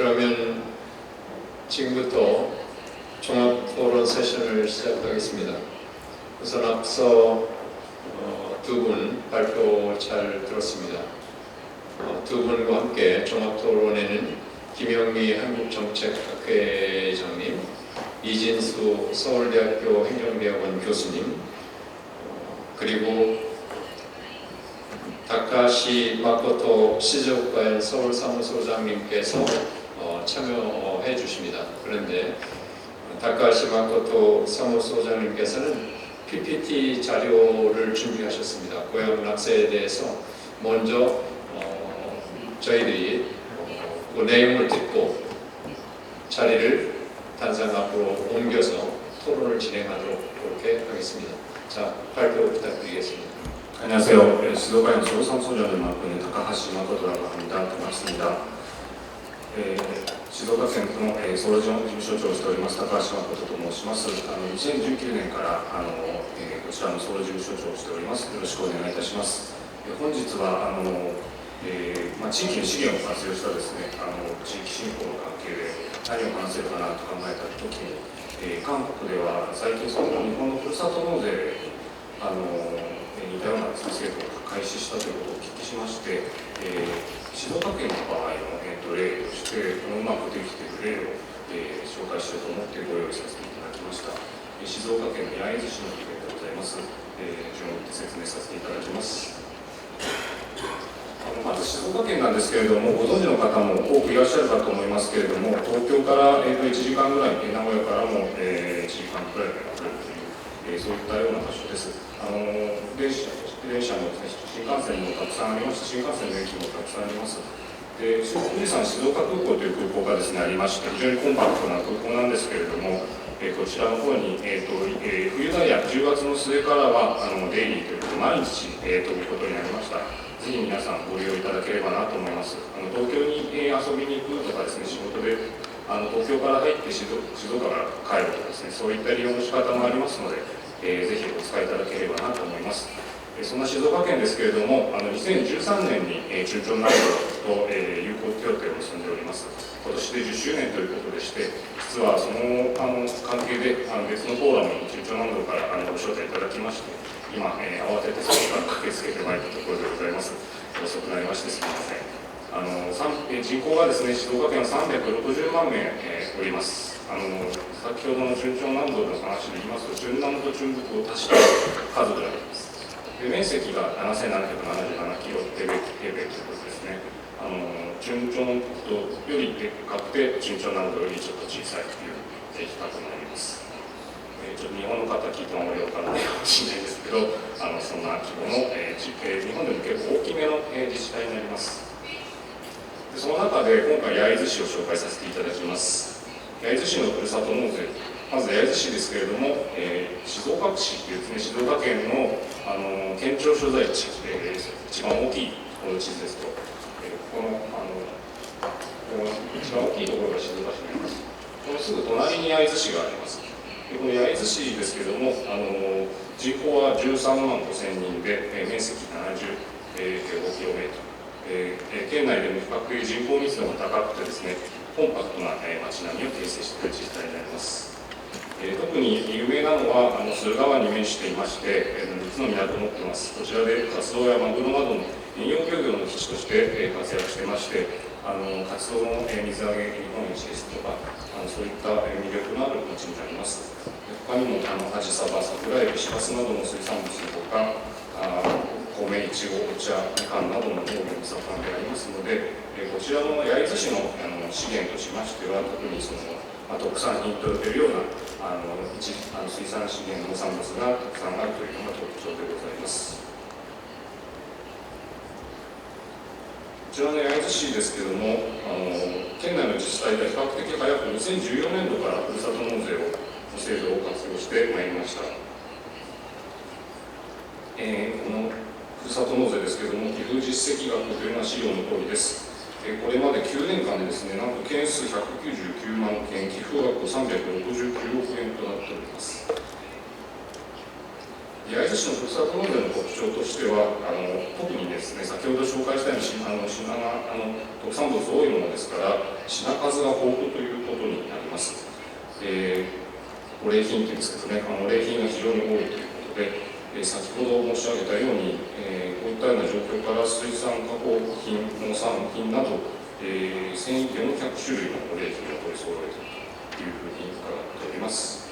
그러면 지금부터 종합토론 세션을 시작하겠습니다. 우선 앞서 두 분 발표 잘 들었습니다. 두 분과 함께 종합토론에는 김영미 한국정책학회장님, 이진수 서울대학교 행정대학원 교수님, 그리고 다카시 마코토 시즈오카현 서울사무소장님께서 참여해 주십니다. 그런데 다카시 마코토 사무소장님께서는 PPT 자료를 준비하셨습니다. 고향 낙서에 대해서 먼저 저희들이 그 내용을 듣고 자리를 단상 앞으로 옮겨서 토론을 진행하도록 그렇게 하겠습니다. 자, 발표 부탁드리겠습니다. 안녕하세요. 시도가현 서울사무소장을 맡고 있는 다카하시 마코토라고 합니다. 반갑습니다. 静岡県の総理事務所長をしております高橋誠と申します。2019年からこちらの総理事務所長をしております。よろしくお願いいたします。本日は地域の資源を活用したですね、地域振興の関係で何を話せるかなと考えたときに、韓国では最近日本のふるさと納税似たような制度を開始したということをお聞きしまして、静岡県の場合の例としてうまくできている例を紹介しようと思ってご用意させていただきました。静岡県の焼津市の事例でございます。順を追って説明させていただきます。まず静岡県なんですけれども、ご存知の方も多くいらっしゃるかと思いますけれども、東京から1時間ぐらい、名古屋からも1時間くらいかかるという、そういったような場所です。電車もですね、新幹線もたくさんあります。新幹線の駅もたくさんあります。で、富士山静岡空港という空港がですねありまして、非常にコンパクトな空港なんですけれども、こちらの方に、冬ダイヤ10月の末からはデイリーということで毎日、飛ぶことになりました。ぜひ皆さんご利用いただければなと思います。東京に、遊びに行くとかですね、仕事で東京から入って静岡から帰るとかですね、そういった利用の仕方もありますので、ぜひお使いいただければなと思います。そんな静岡県ですけれども、2013年に中朝南道と友好協定を結んでおります。今年で10周年ということでして、実はその関係で別のフォーラムに中朝南道からご招待いただきまして、今、慌ててそこから駆けつけてまいったところでございます。遅くなりましてすみません。人口がですね、静岡県は360万名、おります。先ほどの中朝南道の話で言いますと、中南と中北を足した数ぐらいです。で、面積が7777キロ平米ということですね。中朝南北よりでかくて、中朝南道よりちょっと小さいという比較になります。ちょっと日本の方聞いてもあまりわからないかもしれないですけど、そんな規模の、日本でも結構大きめの、自治体になります。で、その中で今回焼津市を紹介させていただきます。焼津市のふるさと納税、まず焼津市ですけれども、静岡市というですね、静岡県の、県庁所在地、一番大きいこの地図ですと、一番大きいところが静岡市になります。このすぐ隣に焼津市があります。で、この焼津市ですけれども、人口は13万5千人で、面積70平方キロメートル、県内でも比較的人口密度が高くてですね、コンパクトな町並みを形成している自治体になります。特に有名なのは駿河湾に面していまして、3つの港を持っています。こちらでカツオやマグロなどの遠洋漁業の基地として活躍していまして、カツオの水揚げ日本一ですとか、そういった魅力のある町になります。他にもアジサバ、桜エビ、シラスなどの水産物のほか、米、いちご、お茶、みかんなどの農業も盛んでありますので、こちらの焼津市の資源としましては、特に特産品と呼べるような水産資源、農産物がたくさんあるというのが特徴でございます。こちらの焼津市ですけれども、県内の自治体で比較的早く2014年度からふるさと納税の制度を活用してまいりました。このふるさと納税ですけれども、寄付実績額というのは資料の通りです。これまで9年間でですね、なんと件数199万件、寄付額369億円となっております。焼津市のふるさと納税の特徴としては、特にですね、先ほど紹介したように品が特産物多いものですから、品数が豊富ということになります。お礼品というんですけどね、お礼品が非常に多いということで、先ほど申し上げたように、こういったような状況から水産加工品、農産品など、1400種類のお礼品を取り揃えているというふうに伺っております。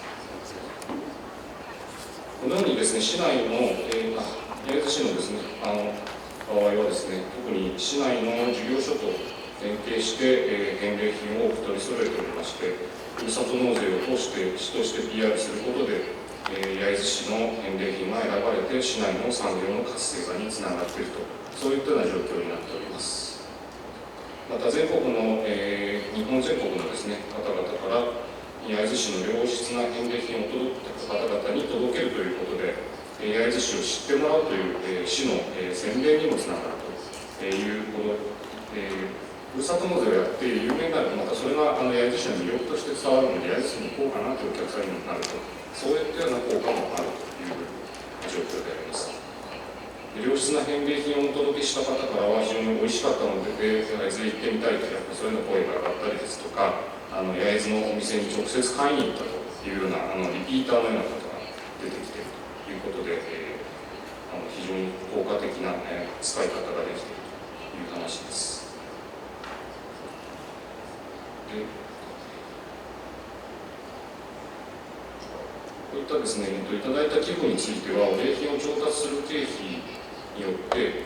このようにですね、市内の、焼津市のですね、場合はですね、特に市内の事業所と連携して、返礼品を多く取り揃えておりまして、ふるさと納税を通して市として PR することで、焼津市の返礼品が選ばれて市内の産業の活性化につながっていると、そういったような状況になっております。また全国の、日本全国のですね、方々から焼津市の良質な返礼品を方々に届けるということで、焼津市を知ってもらうという、市の、宣伝にもつながるということ、ふるさと納税をやって有名になると、またそれが焼津市の魅力として伝わるので、焼津市に行こうかなというお客さんになると、そういったような効果もあるという状況であります。良質な返礼品をお届けした方からは非常に美味しかったので、焼津行ってみたいという、そういうような声が上がったりですとか、焼津のお店に直接買いに行ったというようなリピーターのような方が出てきているということで、非常に効果的な、使い方ができているという話です。こういったですね、いただいた寄付については、お礼品を調達する経費によって、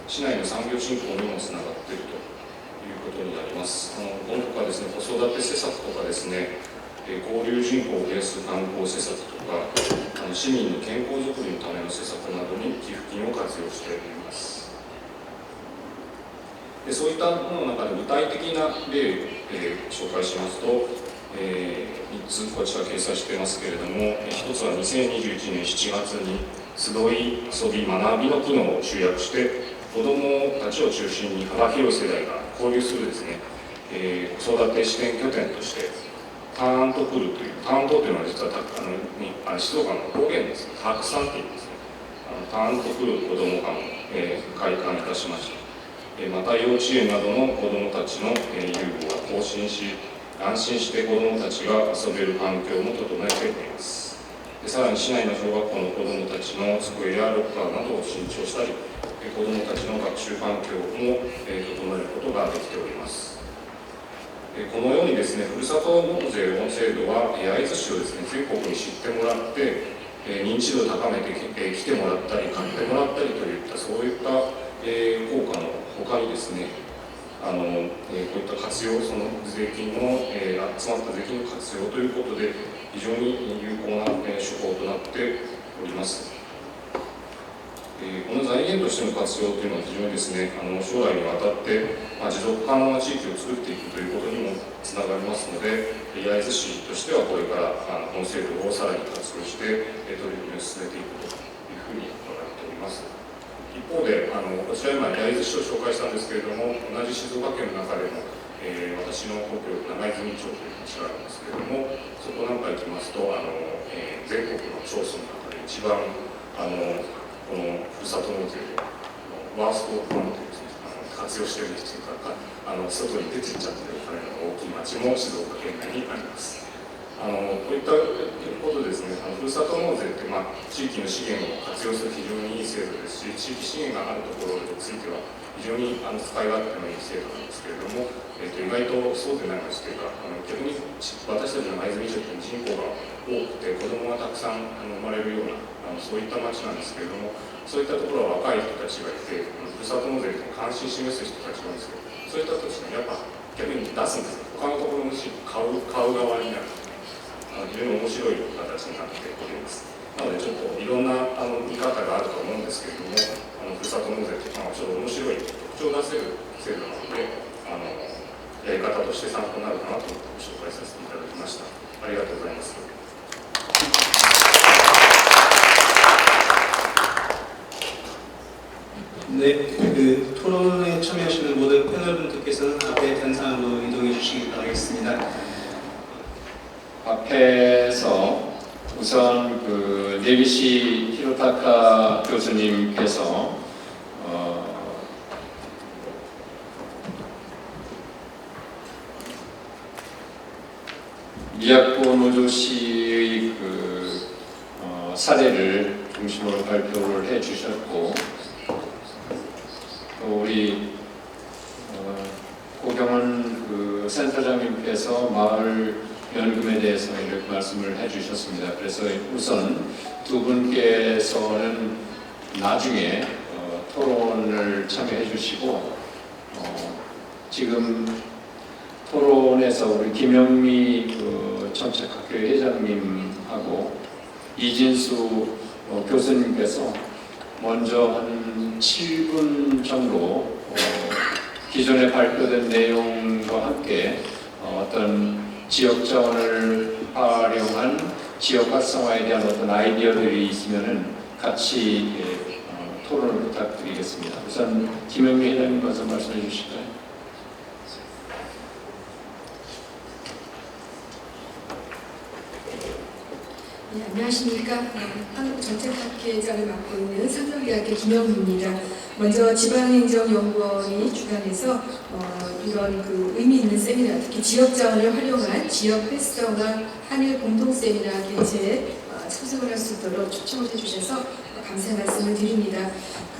市内の産業振興にもつながっているということになります。このほかですね、子育て施策とかですね、交流人口を増やす観光施策とか、市民の健康づくりのための施策などに寄付金を活用しております。でそういったものの中で具体的な例を、紹介しますと、3つこちら掲載していますけれども、1つは2021年7月に集い、遊び、学びの機能を集約して、子どもたちを中心に幅広い世代が交流するですね、子育て支援拠点として、ターンと来るという、ターンというのは実は静岡の方言ですね、白山っていうんですね、ターンと来る子ども館を、開館いたしました。また幼稚園などの子どもたちの遊具は更新し、安心して子どもたちが遊べる環境も整えています。さらに市内の小学校の子どもたちの机やロッカーなどを新調したり、子どもたちの学習環境も整えることができております。このようにですね、ふるさと納税の制度は焼津市をですね、全国に知ってもらって、認知度を高めて来てもらったり、買ってもらったりといった、そういった効果の他にですね、こういった活用、その税金の、集まった税金の活用ということで、非常に有効な、手法となっております。この財源としての活用というのは非常にですね、将来にわたって、持続可能な地域を作っていくということにもつながりますので、焼津市としてはこれからこの制度をさらに活用して、取り組みを進めていくというふうに考えております。一方で、こちら今、焼津市を紹介したんですけれども、同じ静岡県の中でも、私の故郷、長泉町という町があるんですけれども、そこなんか行きますと、全国の町村の中で一番、このふるさと納税をワースト1というですね、活用しているというか、外に出ていっちゃってるお金の大きい町も静岡県内にあります。こういったことでですね、ふるさと納税って、地域の資源を活用する非常にいい制度ですし、地域資源があるところについては非常に使い勝手のいい制度なんですけれども、意外とそうでない町というか、逆に私たちの舞鶴町って人口が多くて子どもがたくさん生まれるようなそういった町なんですけれども、そういったところは若い人たちがいて、ふるさと納税に関心示す人たちがいるんですけど、そういった人たちがやっぱ逆に出すんですよ。他のところの買う側になる。非常に面白い形になっております。なのでちょっといろんな見方があると思うんですけれども、ふるさと納税ってちょっと面白い特徴を出せる制度なので、やり方として参考になるかなと思ってご紹介させていただきました。ありがとうございます。네, 토론에 참여하시는 모든 패널분들께서는 앞에 단상으로 이동해 주시기 바라겠습니다. 앞에서 우선 그 네비시 히로타카 교수님께서 미야코 노조시의 사례를 중심으로 발표를 해주셨고, 또 우리 고경은 센터장님께서 마을 연금에 대해서 이렇게 말씀을 해주셨습니다. 그래서 우선 두 분께서는 나중에 토론을 참여해 주시고, 지금 토론에서 우리 김영미 정책학교 회장님하고 이진수 교수님께서 먼저 한 7분 정도 기존에 발표된 내용과 함께 어떤 지역 자원을 활용한 지역 활성화에 대한 어떤 아이디어들이 있으면은 같이 토론을 부탁드리겠습니다. 우선 김영미 회장님 먼저 말씀해 주실까요? 네, 안녕하십니까. 한국정책학회장을 맡고 있는 상명대학교 김영미입니다. 먼저 지방행정연구원이 주관해서 이런 의미 있는 세미나, 특히 지역자원을 활용한 지역 활성화 한일 공동 세미나 개최에 참석을 할 수 있도록 초청을 해주셔서 감사의 말씀을 드립니다.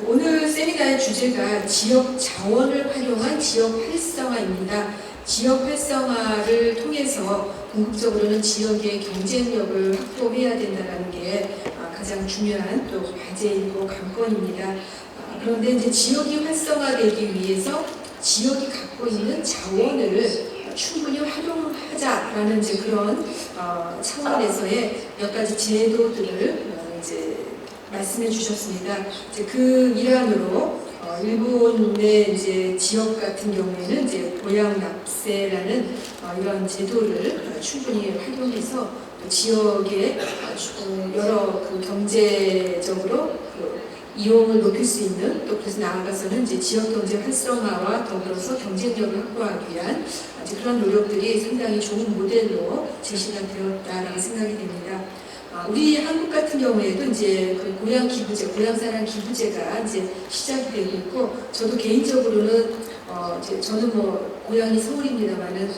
오늘 세미나의 주제가 지역 자원을 활용한 지역 활성화입니다. 지역 활성화를 통해서 궁극적으로는 지역의 경쟁력을 확보해야 된다는 게 가장 중요한 또 과제이고 관건입니다. 그런데 이제 지역이 활성화되기 위해서 지역이 갖고 있는 자원을 충분히 활용하자라는 이제 그런 차원에서의 몇 가지 제도들을 이제 말씀해 주셨습니다. 이제 그 일환으로 일본의 이제 지역 같은 경우에는 이제 고향 납세라는 이런 제도를 충분히 활용해서 지역의 여러 경제적으로 이용을 높일 수 있는, 또 그래서 나아가서는 이제 지역 경제 활성화와 더불어서 경쟁력을 확보하기 위한 이제 그런 노력들이 상당히 좋은 모델로 제시가 되었다라는 생각이 됩니다. 우리 한국 같은 경우에도 이제 고향 기부제, 고향사랑 기부제가 이제 시작이 되고 있고, 저도 개인적으로는 이제 저는 고향이 서울입니다만은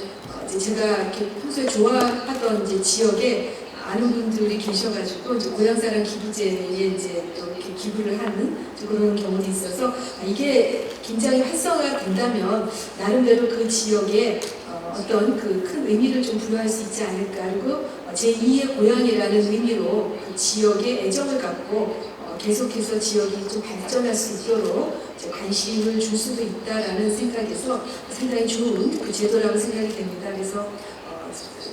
이제 제가 이렇게 평소에 좋아하던 이제 지역에 아는 분들이 계셔가지고 이제 고향사랑 기부제에 이제 또 이렇게 기부를 하는 그런 경우도 있어서 이게 굉장히 활성화가 된다면 나름대로 그 지역에 어떤 큰 의미를 좀 부여할 수 있지 않을까. 그리고 제2의 고향이라는 의미로 그 지역에 애정을 갖고 계속해서 지역이 좀 발전할 수 있도록 관심을 줄 수도 있다라는 생각에서 상당히 좋은 그 제도라고 생각이 됩니다. 그래서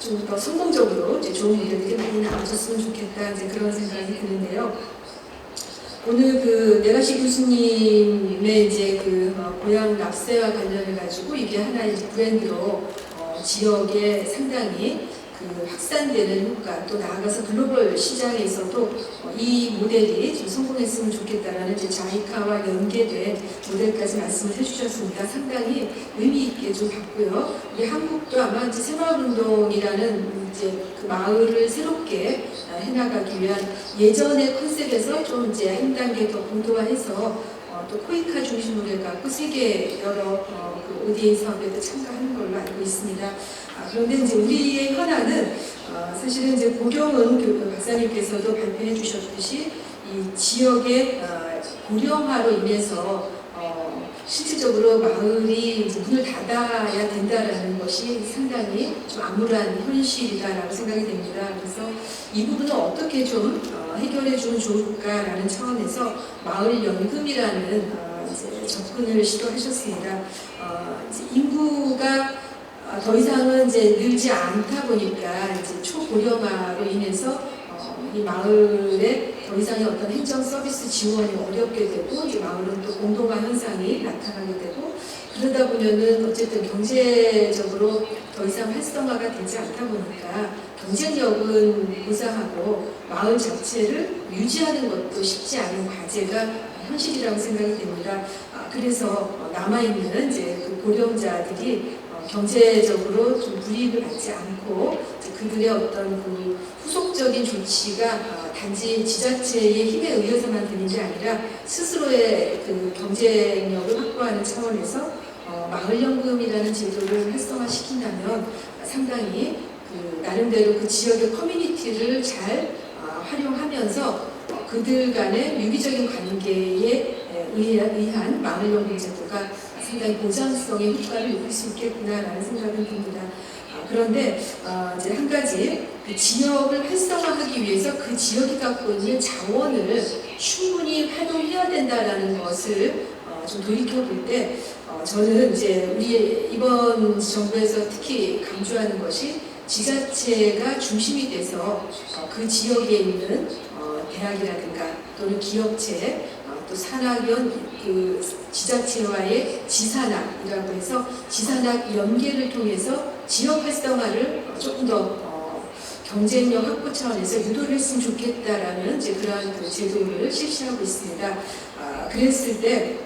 좀 더 성공적으로 이제 좋은 모델들이 많이 나와줬으면 좋겠다, 이제 그런 생각이 드는데요. 오늘 내가시 교수님의 이제 고향 납세와 관련해 가지고 이게 하나의 브랜드로 지역에 상당히 확산되는 효과, 또 나아가서 글로벌 시장에서도 이 모델이 좀 성공했으면 좋겠다라는 이제 자이카와 연계된 모델까지 말씀을 해주셨습니다. 상당히 의미 있게 좀 봤고요. 우리 한국도 아마 이제 새마을운동이라는 이제 그 마을을 새롭게 해나가기 위한 예전의 컨셉에서 좀 이제 한 단계 더 고도화해서 또 코이카 중심으로 해갖고 세계 여러 ODA 사업에도 참가하는 걸로 알고 있습니다. 그런데 이제 우리의 현안은 사실은 이제 고경은 박사님께서도 발표해 주셨듯이 이 지역의 고령화로 인해서 실질적으로 마을이 이제 문을 닫아야 된다라는 것이 상당히 좀 암울한 현실이다라고 생각이 됩니다. 그래서 이 부분을 어떻게 좀 해결해 주면 좋을까라는 차원에서 마을 연금이라는 이제 접근을 시도하셨습니다. 이제 인구가 더 이상은 이제 늘지 않다 보니까 이제 초고령화로 인해서 이 마을에 더 이상의 어떤 행정 서비스 지원이 어렵게 되고, 이제 마을은 또 공동화 현상이 나타나게 되고, 그러다 보면은 어쨌든 경제적으로 더 이상 활성화가 되지 않다 보니까 경쟁력은 고사하고 마을 자체를 유지하는 것도 쉽지 않은 과제가 현실이라고 생각이 됩니다. 그래서 남아있는 이제 고령자들이 경제적으로 좀 불이익을 받지 않고 그 그들의 어떤 그 후속적인 조치가 단지 지자체의 힘에 의해서만 되는 게 아니라 스스로의 그 경쟁력을 확보하는 차원에서 마을연금이라는 제도를 활성화시킨다면 상당히 그 나름대로 그 지역의 커뮤니티를 잘 활용하면서 그들 간의 유기적인 관계에 의한 마을연금 제도가 상당히 보장성의 효과를 높일 수 있겠구나라는 생각은 듭니다. 그런데 이제 한 가지 그 지역을 활성화하기 위해서 그 지역이 갖고 있는 자원을 충분히 활용해야 된다라는 것을 좀 돌이켜볼 때 저는 이제 우리 이번 정부에서 특히 강조하는 것이 지자체가 중심이 돼서 그 지역에 있는 대학이라든가 또는 기업체 또 산학연 그 지자체와의 지산학이라고 해서 지산학 연계를 통해서 지역 활성화를 조금 더 경쟁력 확보 차원에서 유도를 했으면 좋겠다라는 이제 그러한 그 제도를 실시하고 있습니다. 그랬을 때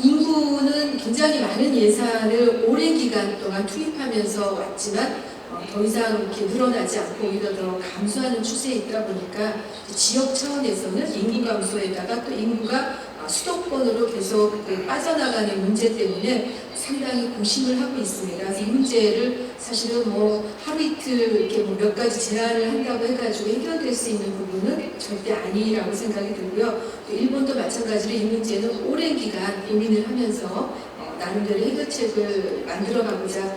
인구는 굉장히 많은 예산을 오랜 기간 동안 투입하면서 왔지만 더 이상 이렇게 늘어나지 않고 오히려 더 감소하는 추세에 있다 보니까 지역 차원에서는 인구 감소에다가 또 인구가 수도권으로 계속 빠져나가는 문제 때문에 상당히 고심을 하고 있습니다. 그래서 이 문제를 사실은 뭐 하루 이틀 이렇게 뭐 몇 가지 제안을 한다고 해가지고 해결될 수 있는 부분은 절대 아니라고 생각이 들고요. 일본도 마찬가지로 이 문제는 오랜 기간 고민을 하면서 나름대로 해결책을 만들어가고자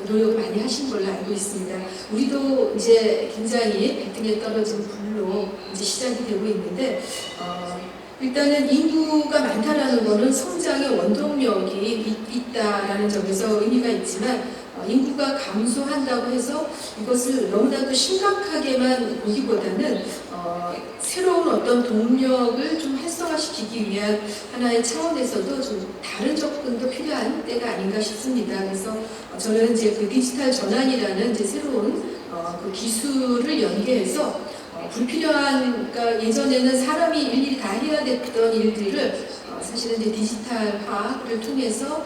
노력을 많이 하신 걸로 알고 있습니다. 우리도 이제 굉장히 발등에 떨어진 불로 이제 시작이 되고 있는데 일단은 인구가 많다라는 것은 성장의 원동력이 있다라는 점에서 의미가 있지만 인구가 감소한다고 해서 이것을 너무나도 심각하게만 보기보다는 새로운 어떤 동력을 좀 활성화시키기 위한 하나의 차원에서도 좀 다른 접근도 필요한 때가 아닌가 싶습니다. 그래서 저는 이제 그 디지털 전환이라는 이제 새로운 그 기술을 연계해서 불필요한, 그러니까 예전에는 사람이 일일이 다 해야 됐던 일들을 사실은 이제 디지털화를 통해서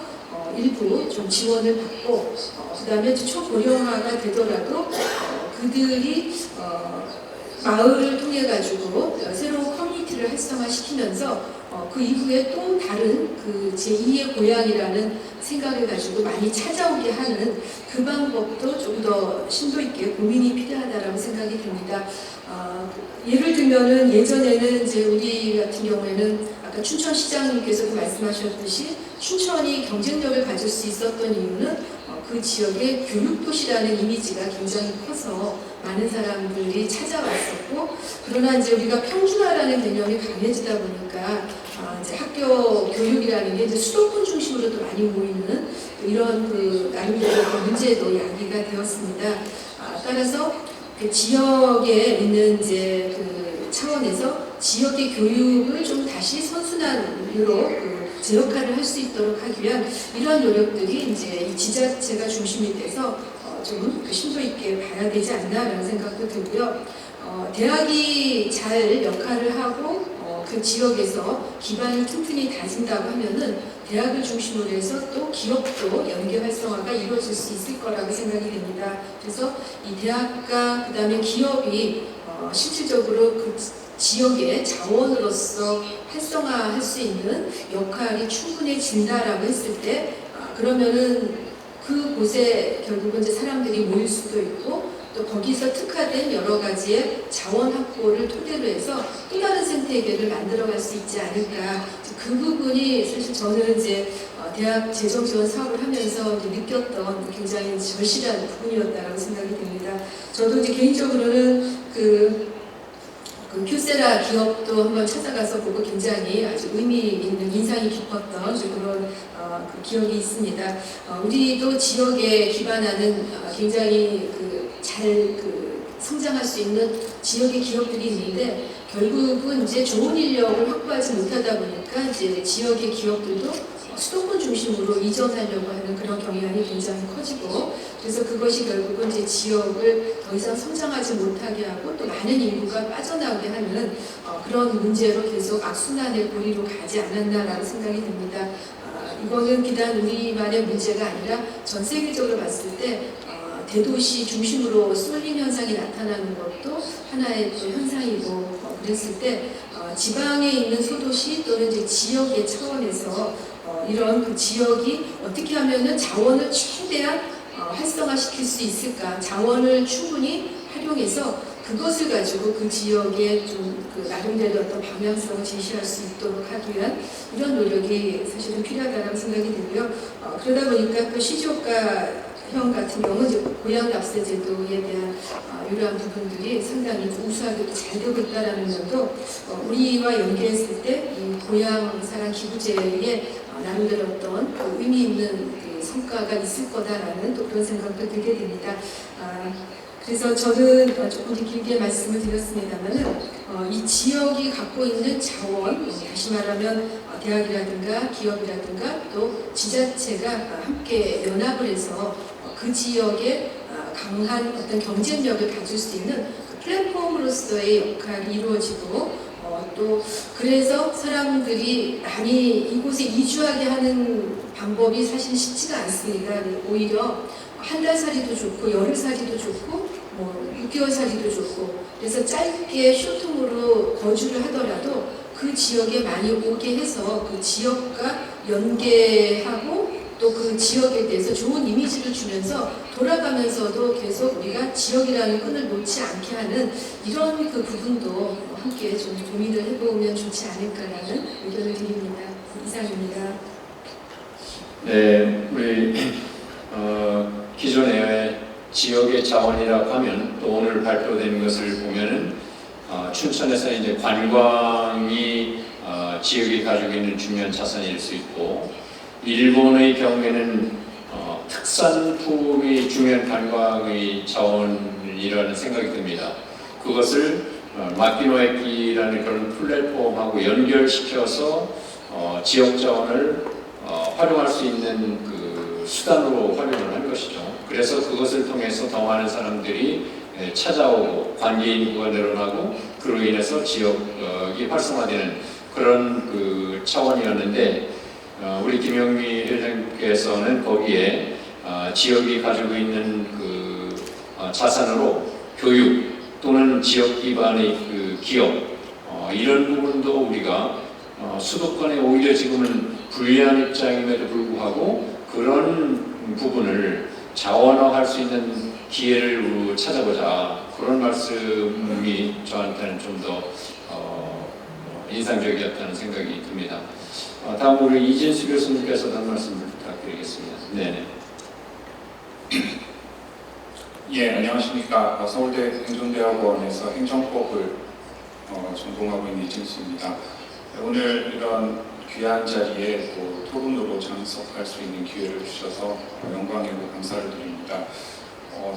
일부 좀 지원을 받고 그 다음에 초고령화가 되더라도 그들이 마을을 통해 가지고 새로운 커뮤니티를 활성화시키면서 그 이후에 또 다른 그 제2의 고향이라는 생각을 가지고 많이 찾아오게 하는 그 방법도 좀 더 심도 있게 고민이 필요하다라고 생각이 듭니다. 예를 들면은 예전에는 이제 우리 같은 경우에는 아까 춘천시장님께서도 말씀하셨듯이 춘천이 경쟁력을 가질 수 있었던 이유는 그 지역의 교육도시라는 이미지가 굉장히 커서 많은 사람들이 찾아왔었고, 그러나 이제 우리가 평준화라는 개념이 강해지다 보니까 이제 학교 교육이라는 게 이제 수도권 중심으로 또 많이 모이는 이런 그 나름대로 문제도 야기가 되었습니다. 따라서 그 지역에 있는 이제 그 차원에서 지역의 교육을 좀 다시 선순환으로 제 역할을 할 수 있도록 하기 위한 이러한 노력들이 이제 이 지자체가 중심이 돼서 좀 심도 있게 봐야 되지 않나라는 생각도 들고요. 대학이 잘 역할을 하고 그 지역에서 기반을 튼튼히 다진다고 하면은 대학을 중심으로 해서 또 기업도 연계 활성화가 이루어질 수 있을 거라고 생각이 됩니다. 그래서 이 대학과 그다음에 기업이 실질적으로 그 지역의 자원으로서 활성화할 수 있는 역할이 충분해진다라고 했을 때 그러면은 그곳에 결국은 이제 사람들이 모일 수도 있고 또 거기서 특화된 여러 가지의 자원 확보를 토대로 해서 또 다른 생태계를 만들어갈 수 있지 않을까. 그 부분이 사실 저는 이제 대학 재정 지원 사업을 하면서 이제 느꼈던 굉장히 절실한 부분이었다라고 생각이 됩니다. 저도 이제 개인적으로는 그 큐세라 기업도 한번 찾아가서 보고 굉장히 아주 의미 있는 인상이 깊었던 그런 그 기억이 있습니다. 우리도 지역에 기반하는 굉장히 잘 성장할 수 있는 지역의 기업들이 있는데 결국은 이제 좋은 인력을 확보하지 못하다 보니까 이제 지역의 기업들도 수도권 중심으로 이전하려고 하는 그런 경향이 굉장히 커지고 그래서 그것이 결국은 이제 지역을 더 이상 성장하지 못하게 하고 또 많은 인구가 빠져나오게 하는 그런 문제로 계속 악순환의 고리로 가지 않았나라는 생각이 듭니다. 이거는 비단 우리만의 문제가 아니라 전 세계적으로 봤을 때 대도시 중심으로 쏠림 현상이 나타나는 것도 하나의 또 현상이고 그랬을 때 지방에 있는 소도시 또는 이제 지역의 차원에서 이런 그 지역이 어떻게 하면은 자원을 최대한 활성화시킬 수 있을까, 자원을 충분히 활용해서 그것을 가지고 그 지역에 좀 그 나름대로 어떤 방향성을 제시할 수 있도록 하기 위한 이런 노력이 사실은 필요하다고 생각이 들고요. 그러다 보니까 그 시조가형 같은 경우 이제 고향납세 제도에 대한 이러한 부분들이 상당히 우수하게 잘 되고 있다라는 점도 우리와 연계했을 때 이 고향사랑 기부제에 나름대로 어떤 그 의미 있는 그 성과가 있을 거다라는 또 그런 생각도 들게 됩니다. 그래서 저는 조금 더 길게 말씀을 드렸습니다만은 이 지역이 갖고 있는 자원, 다시 말하면 대학이라든가 기업이라든가 또 지자체가 함께 연합을 해서 그 지역에 강한 어떤 경쟁력을 가질 수 있는 플랫폼으로서의 역할이 이루어지고 또 그래서 사람들이 많이 이곳에 이주하게 하는 방법이 사실 쉽지가 않습니다. 오히려 한 달 살이도 좋고 열흘 살이도 좋고 6개월 살이도 좋고 그래서 짧게 쇼통으로 거주를 하더라도 그 지역에 많이 오게 해서 그 지역과 연계하고 또 그 지역에 대해서 좋은 이미지를 주면서 돌아가면서도 계속 우리가 지역이라는 끈을 놓지 않게 하는 이런 그 부분도 함께 좀 고민을 해보면 좋지 않을까라는 의견을 드립니다. 이상입니다. 네, 우리 기존의 지역의 자원이라고 하면 또 오늘 발표된 것을 보면은 춘천에서 이제 관광이 지역이 가지고 있는 중요한 자산일 수 있고 일본의 경우에는 특산품이 중요한 관광의 자원이라는 생각이 듭니다. 그것을 마키노에키라는 그런 플랫폼하고 연결시켜서 지역 자원을 활용할 수 있는 그 수단으로 활용을 한 것이죠. 그래서 그것을 통해서 더 많은 사람들이 찾아오고 관계 인구가 늘어나고 그로 인해서 지역이 활성화되는 그런 그 차원이었는데 우리 김영미 회장께서는 거기에 지역이 가지고 있는 그 자산으로 교육 또는 지역 기반의 그 기업 이런 부분도 우리가 수도권에 오히려 지금은 불리한 입장임에도 불구하고 그런 부분을 자원화할 수 있는 기회를 찾아보자 그런 말씀이 저한테는 좀 더 인상적이었다는 생각이 듭니다. 다음 우리 이진수 교수님께서 한 말씀 부탁드리겠습니다. 네네. 예, 안녕하십니까. 서울대 행정대학원에서 행정법을 전공하고 있는 이진수입니다. 오늘 이런 귀한 자리에 또 토론으로 참석할 수 있는 기회를 주셔서 영광이고 감사를 드립니다.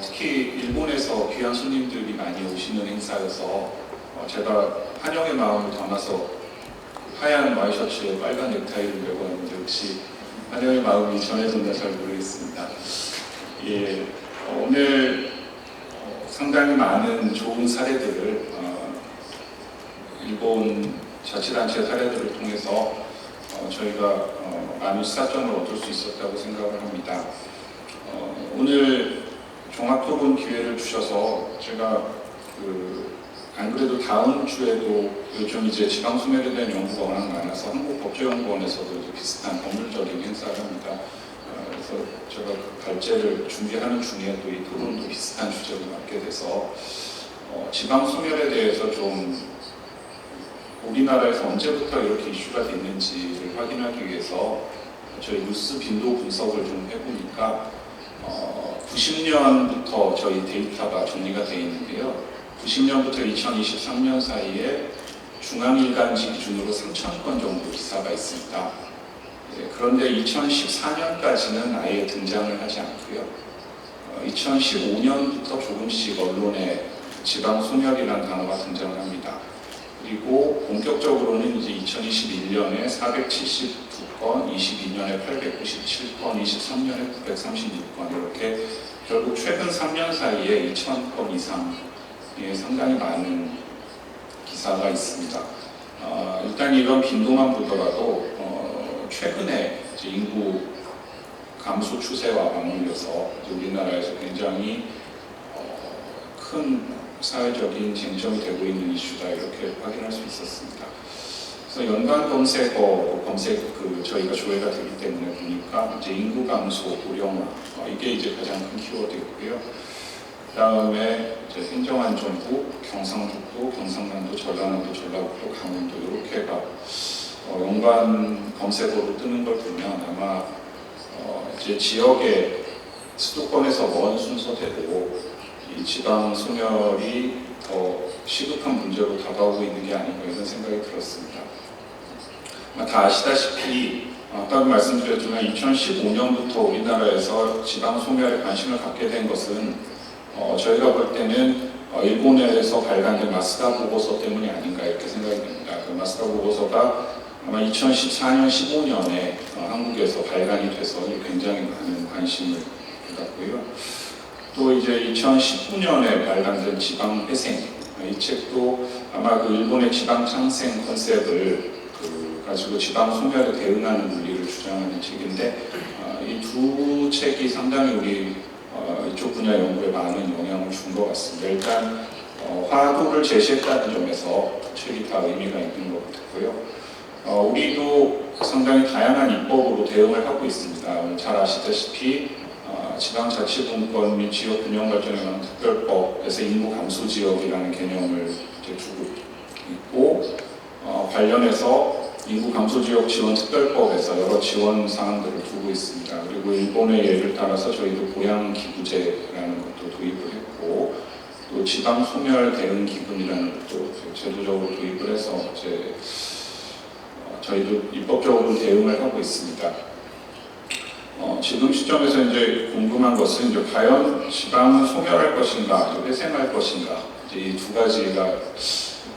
특히 일본에서 귀한 손님들이 많이 오시는 행사여서 제가 환영의 마음을 담아서 하얀 와이셔츠에 빨간 넥타이를 메고 왔는데 혹시 환영의 마음이 전해졌나 잘 모르겠습니다. 예, 오늘 상당히 많은 좋은 사례들을 일본 자치단체 사례들을 통해서 저희가 많은 시사점을 얻을 수 있었다고 생각을 합니다. 오늘 종합토론 기회를 주셔서 제가 안 그래도 다음 주에도 요즘 이제 지방소멸에 대한 연구가 워낙 많아서 한국법조연구원에서도 비슷한 법률적인 행사를 합니다. 그래서 제가 그 발제를 준비하는 중에 또 이 토론도 비슷한 주제를 맡게 돼서 지방소멸에 대해서 좀 우리나라에서 언제부터 이렇게 이슈가 됐는지를 확인하기 위해서 저희 뉴스 빈도 분석을 좀 해보니까 90년부터 저희 데이터가 정리가 되어 있는데요. 90년부터 2023년 사이에 중앙일간지 기준으로 3,000건 정도 기사가 있습니다. 그런데 2014년까지는 아예 등장을 하지 않고요. 2015년부터 조금씩 언론에 지방소멸이라는 단어가 등장합니다. 그리고 본격적으로는 이제 2021년에 472건, 22년에 897건, 23년에 936건 이렇게 결국 최근 3년 사이에 2,000건 이상의 상당히 많은 기사가 있습니다. 일단 이런 빈도만 보더라도 최근에 이제 인구 감소 추세와 맞물려서 우리나라에서 굉장히 큰 사회적인 쟁점이 되고 있는 이슈다 이렇게 확인할 수 있었습니다. 그래서 연관 검색어 저희가 조회가 되기 때문에 보니까 이제 인구 감소, 고령화 이게 이제 가장 큰 키워드였고요. 그다음에 이제 행정안전부, 경상북도, 경상남도, 전라남도, 전라북도, 강원도 이렇게가 연관 검색어로 뜨는 걸 보면 아마 이제 지역의 수도권에서 먼 순서대로 이 지방 소멸이 더 시급한 문제로 다가오고 있는 게 아닌가 이런 생각이 들었습니다. 다 아시다시피 아까도 말씀드렸지만 2015년부터 우리나라에서 지방 소멸에 관심을 갖게 된 것은 저희가 볼 때는 일본에서 발간된 마스다 보고서 때문이 아닌가 이렇게 생각이 됩니다. 그 마스다 보고서가 아마 2014년, 15년에 한국에서 발간이 돼서 굉장히 많은 관심을 갖고요. 또 이제 2019년에 발간된 지방회생, 이 책도 아마 그 일본의 지방창생 컨셉을 가지고 지방 소멸에 대응하는 논리를 주장하는 책인데 이 두 책이 상당히 우리 이쪽 분야 연구에 많은 영향을 준 것 같습니다. 일단 화두를 제시했다는 점에서 책이 다 의미가 있는 것 같고요. 우리도 상당히 다양한 입법으로 대응을 하고 있습니다. 잘 아시다시피 지방자치분권 및 지역균형발전에 관한 특별법에서 인구 감소 지역이라는 개념을 이제 두고 있고 관련해서 인구 감소 지역 지원 특별법에서 여러 지원 사항들을 두고 있습니다. 그리고 일본의 예를 따라서 저희도 고양 기부제라는 것도 도입을 했고 또 지방 소멸 대응 기금이라는 것도 제도적으로 도입을 해서 이제 저희도 입법적으로 대응을 하고 있습니다. 지금 시점에서 이제 궁금한 것은 이제 과연 지방을 소멸할 것인가, 회생할 것인가 이제 이 두 가지가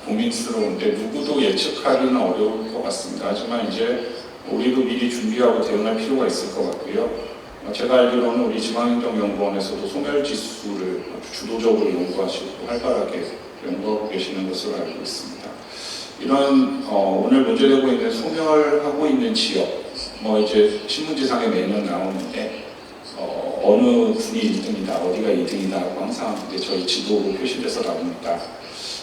고민스러운데 누구도 예측하기는 어려울 것 같습니다. 하지만 이제 우리도 미리 준비하고 대응할 필요가 있을 것 같고요. 제가 알기로는 우리 지방행정연구원에서도 소멸지수를 주도적으로 연구하시고 활발하게 연구하고 계시는 것으로 알고 있습니다. 이런 오늘 문제되고 있는 소멸하고 있는 지역, 이제 신문지상에 매년 나오는데 어느 군이 1등이다, 어디가 2등이다 하고 항상 이제 저희 지도로 표시돼서 나옵니다.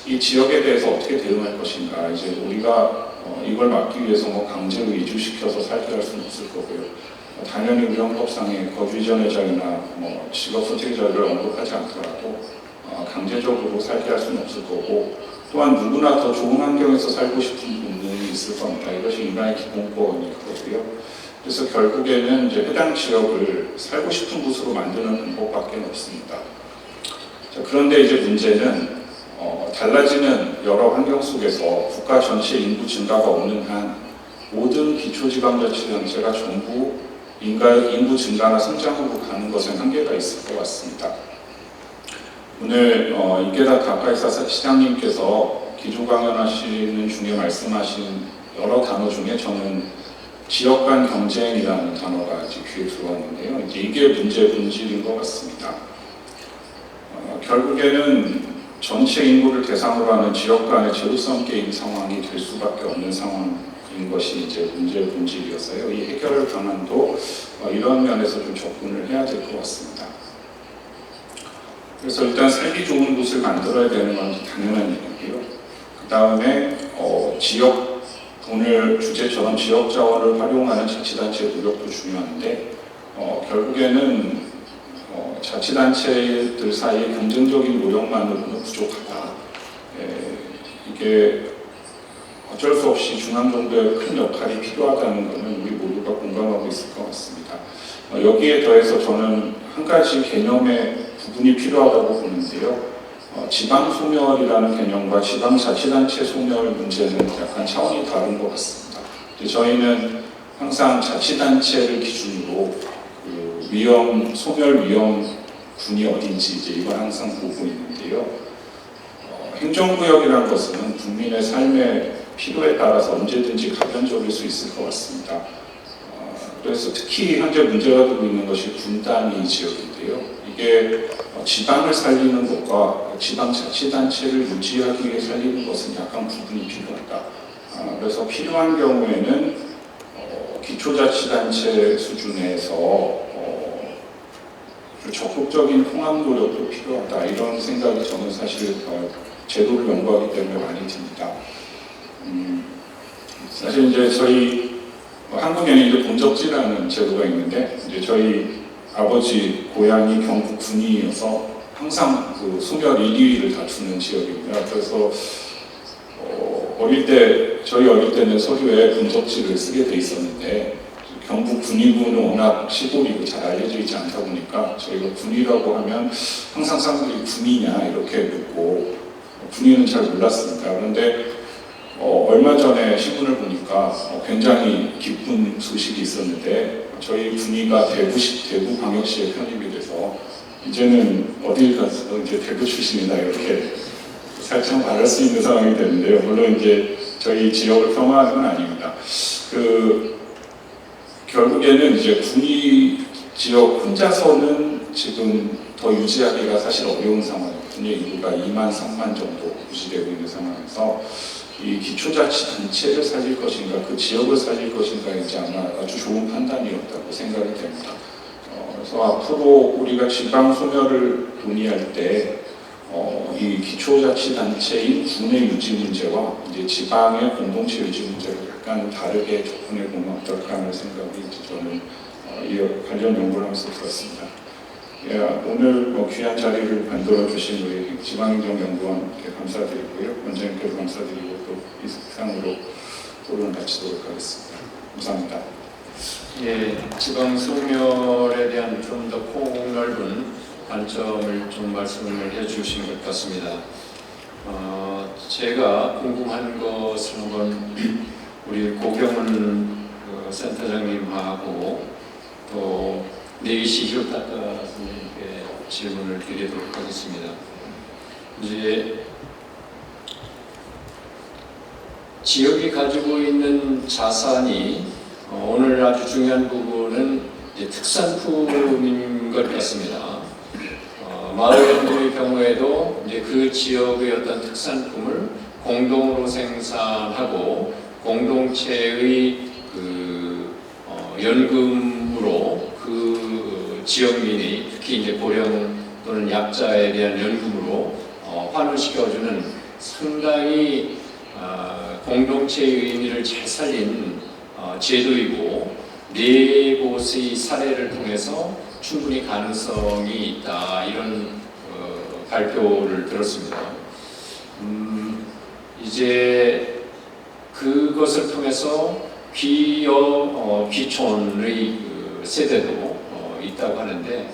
이 지역에 대해서 어떻게 대응할 것인가, 이제 우리가 이걸 막기 위해서 강제로 이주시켜서 살게 할 수는 없을 거고요. 당연히 우리 헌법상의 거주 이전의 자유나 직업 선택의 자유를 언급하지 않더라도 강제적으로 살게 할 수는 없을 거고, 또한 누구나 더 좋은 환경에서 살고 싶은 분이 있을 겁니다. 이것이 인간의 기본권일 거고요. 그래서 결국에는 이제 해당 지역을 살고 싶은 곳으로 만드는 방법밖에 없습니다. 자, 그런데 이제 문제는 달라지는 여러 환경 속에서 국가 전체 인구 증가가 없는 한 모든 기초지방자치단체가 전부 인구 증가나 성장으로 가는 것엔 한계가 있을 것 같습니다. 오늘 이케다 가카이사 시장님께서 기조 강연하시는 중에 말씀하신 여러 단어 중에 저는 지역 간 경쟁이라는 단어가 귀에 들어왔는데요. 이게 문제의 본질인 것 같습니다. 결국에는 전체 인구를 대상으로 하는 지역 간의 제로섬 게임 상황이 될 수밖에 없는 상황인 것이 이제 문제의 본질이어서요. 이 해결 방안도 이런 면에서 좀 접근을 해야 될 것 같습니다. 그래서 일단 살기 좋은 곳을 만들어야 되는 건 당연한 얘기고요. 그 다음에 오늘 주제처럼 지역 자원을 활용하는 자치단체의 노력도 중요한데 결국에는 자치단체들 사이의 경쟁적인 노력만으로는 부족하다. 이게 어쩔 수 없이 중앙정부의 큰 역할이 필요하다는 것은 우리 모두가 공감하고 있을 것 같습니다. 여기에 더해서 저는 한 가지 개념의 부분이 필요하다고 보는데요. 지방 소멸이라는 개념과 지방자치단체 소멸 문제는 약간 차원이 다른 것 같습니다. 저희는 항상 자치단체를 기준으로 소멸 위험군이 어딘지 이걸 항상 보고 있는데요. 행정구역이라는 것은 국민의 삶의 필요에 따라서 언제든지 가변적일 수 있을 것 같습니다. 그래서 특히 현재 문제가 되고 있는 것이 분단위 지역인데요. 이게 지방을 살리는 것과 지방자치단체를 유지하기 위해 살리는 것은 약간 구분이 필요하다. 그래서 필요한 경우에는 기초자치단체 수준에서 적극적인 통합 노력도 필요하다 이런 생각이 저는 사실 제도를 연구하기 때문에 많이 듭니다. 사실 이제 저희 한국에는 이제 본적지라는 제도가 있는데 이제 저희 아버지 고향이 경북 군위여서 항상 그 소멸 1, 2위를 다투는 지역입니다. 그래서 저희 어릴 때는 서류에 본적지를 쓰게 돼 있었는데 경북 군위구는 워낙 시골이고 잘 알려져 있지 않다 보니까 저희가 군위라고 하면 항상 사람들이 군위냐 이렇게 묻고 군위는 잘 몰랐습니다. 그런데 얼마 전에 신문을 보니까 굉장히 기쁜 소식이 있었는데 저희 군위가 대구광역시에 편입이 돼서 이제는 어딜 가서 이제 대구 출신이나 이렇게 살짝 말할 수 있는 상황이 되는데요. 물론 이제 저희 지역을 폄하하는 건 아닙니다. 결국에는 이제 군위 지역 혼자서는 지금 더 유지하기가 사실 어려운 상황이에요. 군위 인구가 2만, 3만 정도 유지되고 있는 상황에서 이 기초자치단체를 살릴 것인가, 그 지역을 살릴 것인가 이제 아마 아주 좋은 판단이었다고 생각이 됩니다. 그래서 앞으로 우리가 지방 소멸을 논의할 때 이 기초자치단체인 군의 유지 문제와 이제 지방의 공동체 유지 문제를 약간 다르게 접근해 보면 어떨까 하는 생각이 이제 저는 이 관련 연구를 하면서 들었습니다. 예, 오늘 귀한 자리를 만들어 주신 우리 지방행정연구원께 감사드리고요. 원장님께도 감사드리고 또 이상으로 토론을 마치도록 하겠습니다. 감사합니다. 예, 지방 소멸에 대한 좀 더 폭넓은 관점을 좀 말씀을 해주신 것 같습니다. 제가 궁금한 것을 한번 우리 고경은 센터장님하고 또 네이시 히로타카 선생님께 질문을 드리도록 하겠습니다. 이제 지역이 가지고 있는 자산이 오늘 아주 중요한 부분은 이제 특산품인 것 같습니다. 마을연구의 경우에도 이제 그 지역의 어떤 특산품을 공동으로 생산하고 공동체의 연금으로 그 지역민이 특히 이제 고령 또는 약자에 대한 연금으로 환원시켜주는 상당히 공동체의 의미를 잘 살린 제도이고 네 곳의 사례를 통해서 충분히 가능성이 있다 이런 발표를 들었습니다. 이제 그것을 통해서 귀촌의 세대도 있다고 하는데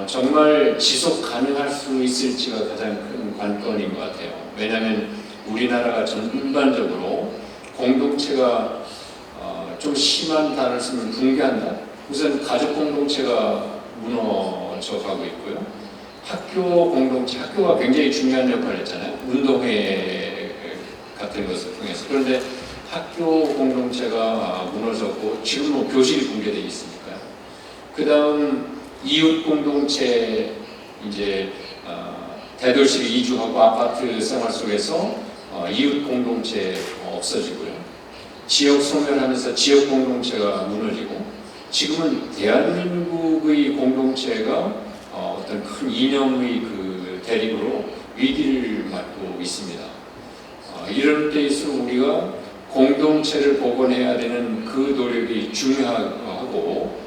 정말 지속 가능할 수 있을지가 가장 큰 관건인 것 같아요. 왜냐하면 우리나라가 전반적으로 공동체가 좀 심한 단어를 쓰면 붕괴한다. 우선 가족 공동체가 무너져가고 있고요. 학교 공동체, 학교가 굉장히 중요한 역할을 했잖아요. 운동회 같은 것을 통해서. 그런데 학교 공동체가 무너졌고 지금 뭐 교실이 붕괴되어 있으니까요. 그 다음 이웃 공동체 이제 대도시로 이주하고 아파트 생활 속에서 이웃 공동체 없어지고요. 지역 소멸하면서 지역 공동체가 무너지고 지금은 대한민국의 공동체가 어떤 큰 이념의 그 대립으로 위기를 맞고 있습니다. 이런 때일수록 우리가 공동체를 복원해야 되는 그 노력이 중요하고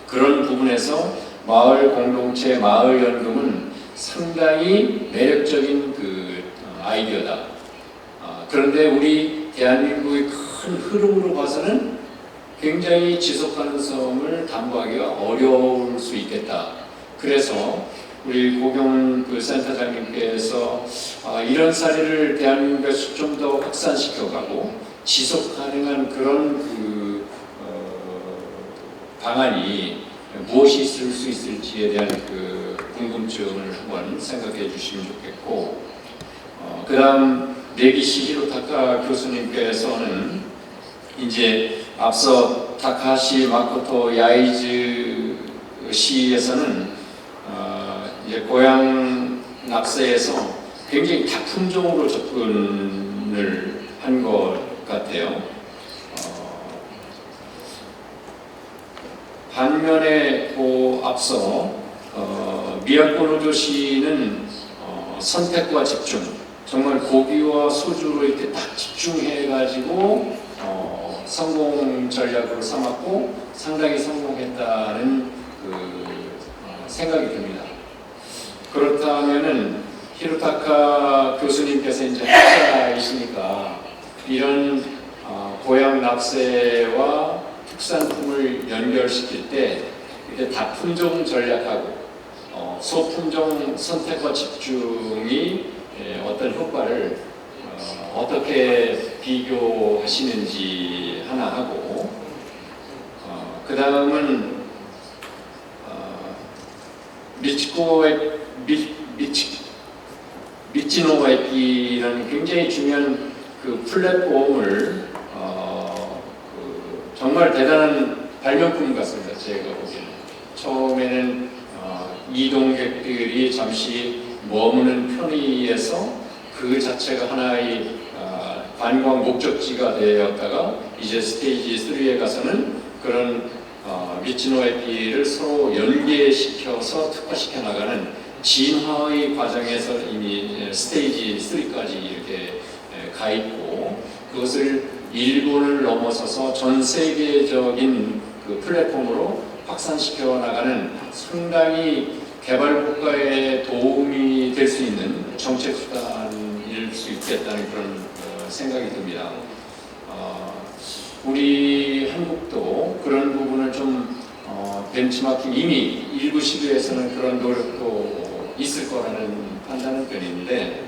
그런 부분에서 마을 공동체, 마을 연금은 상당히 매력적인 그 아이디어다. 그런데 우리 대한민국의 큰 흐름으로 봐서는 굉장히 지속 가능성을 담보하기가 어려울 수 있겠다. 그래서 우리 고경 그 센터장님께서 이런 사례를 대한민국에서 좀 더 확산시켜가고 지속 가능한 그런 방안이 무엇이 있을 수 있을지에 대한 그 궁금증을 한번 생각해 주시면 좋겠고, 그 다음 네기시 히로타카 교수님께서는 이제 앞서 타카시 마코토 야이즈 시에서는 이제 고향 납세에서 굉장히 다품종으로 접근을 한 것 같아요. 반면에 앞서 미야코노조시는 선택과 집중, 정말 고기와 소주로 이렇게 딱 집중해가지고 성공 전략으로 삼았고 상당히 성공했다는 생각이 듭니다. 그렇다면은 히로타카 교수님께서 이제 학자이시니까 이런 고향 납세와 특산품을 연결시킬 때 이게 다품종 전략하고 소품종 선택과 집중이 어떤 효과를 어떻게 비교하시는지 하나 하고 그 다음은 미치노에키라는 굉장히 중요한 그 플랫폼을 정말 대단한 발명품 같습니다. 제가 보기에는 처음에는 이동객들이 잠시 머무는 편의에서 그 자체가 하나의 관광 목적지가 되었다가 이제 스테이지 3에 가서는 그런 미치노에키를 서로 연계시켜서 특화시켜 나가는 진화의 과정에서 이미 스테이지 3까지 이렇게 가 있고 그것을 일본을 넘어서서 전 세계적인 그 플랫폼으로 확산시켜 나가는 상당히 개발 국가에 도움이 될 수 있는 정책 수단일 수 있겠다는 그런 생각이 듭니다. 우리 한국도 그런 부분을 좀 벤치마킹 이미 일부 시도에서는 그런 노력도 있을 거라는 판단은 편인데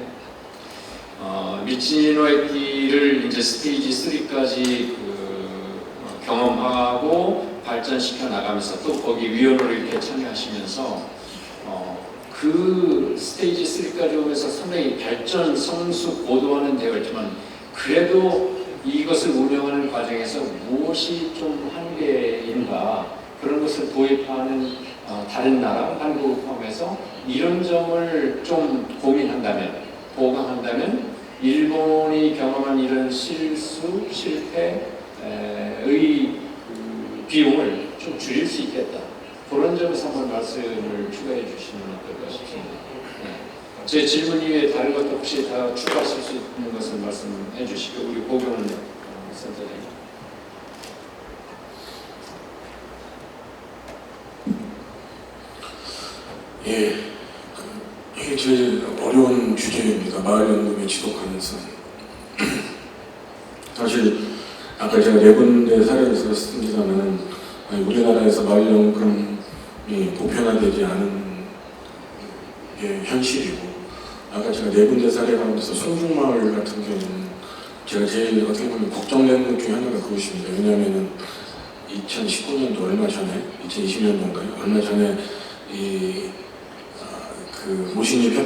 미치노에키를 이제 스테이지 3까지 경험하고 발전시켜 나가면서 또 거기 위원으로 이렇게 참여하시면서 그 스테이지 3까지 오면서 상당히 발전 성숙 고도화는 되어 있지만 그래도 이것을 운영하는 과정에서 무엇이 좀 한계인가 그런 것을 도입하는 다른 나라, 한국을 포함해서 이런 점을 좀 고민한다면, 보강한다면 일본이 경험한 이런 실수, 실패의 비용을 좀 줄일 수 있겠다. 그런 점에서 한번 말씀을 추가해 주시면 어떨까 싶습니다. 제 질문 이외에 다른 것도 혹시 다 추가하실 수 있는 것을 말씀해 주시고 우리 고경은 센터장님. 예, 이게 제일 어려운 주제입니다. 마을연금의 지속가능성. 사실 아까 제가 네 군데 사례를 들었습니다만 우리나라에서 마을연금이 보편화되지 않은 게 현실이고 아까 제가 네 군데 사례 가운데서 송중마을 같은 경우는 제가 제일 어떻게 보면 걱정되는 것 중에 하나가 그것입니다. 왜냐하면 2019년도 얼마 전에 2020년도인가요? 얼마 전에 그 모신입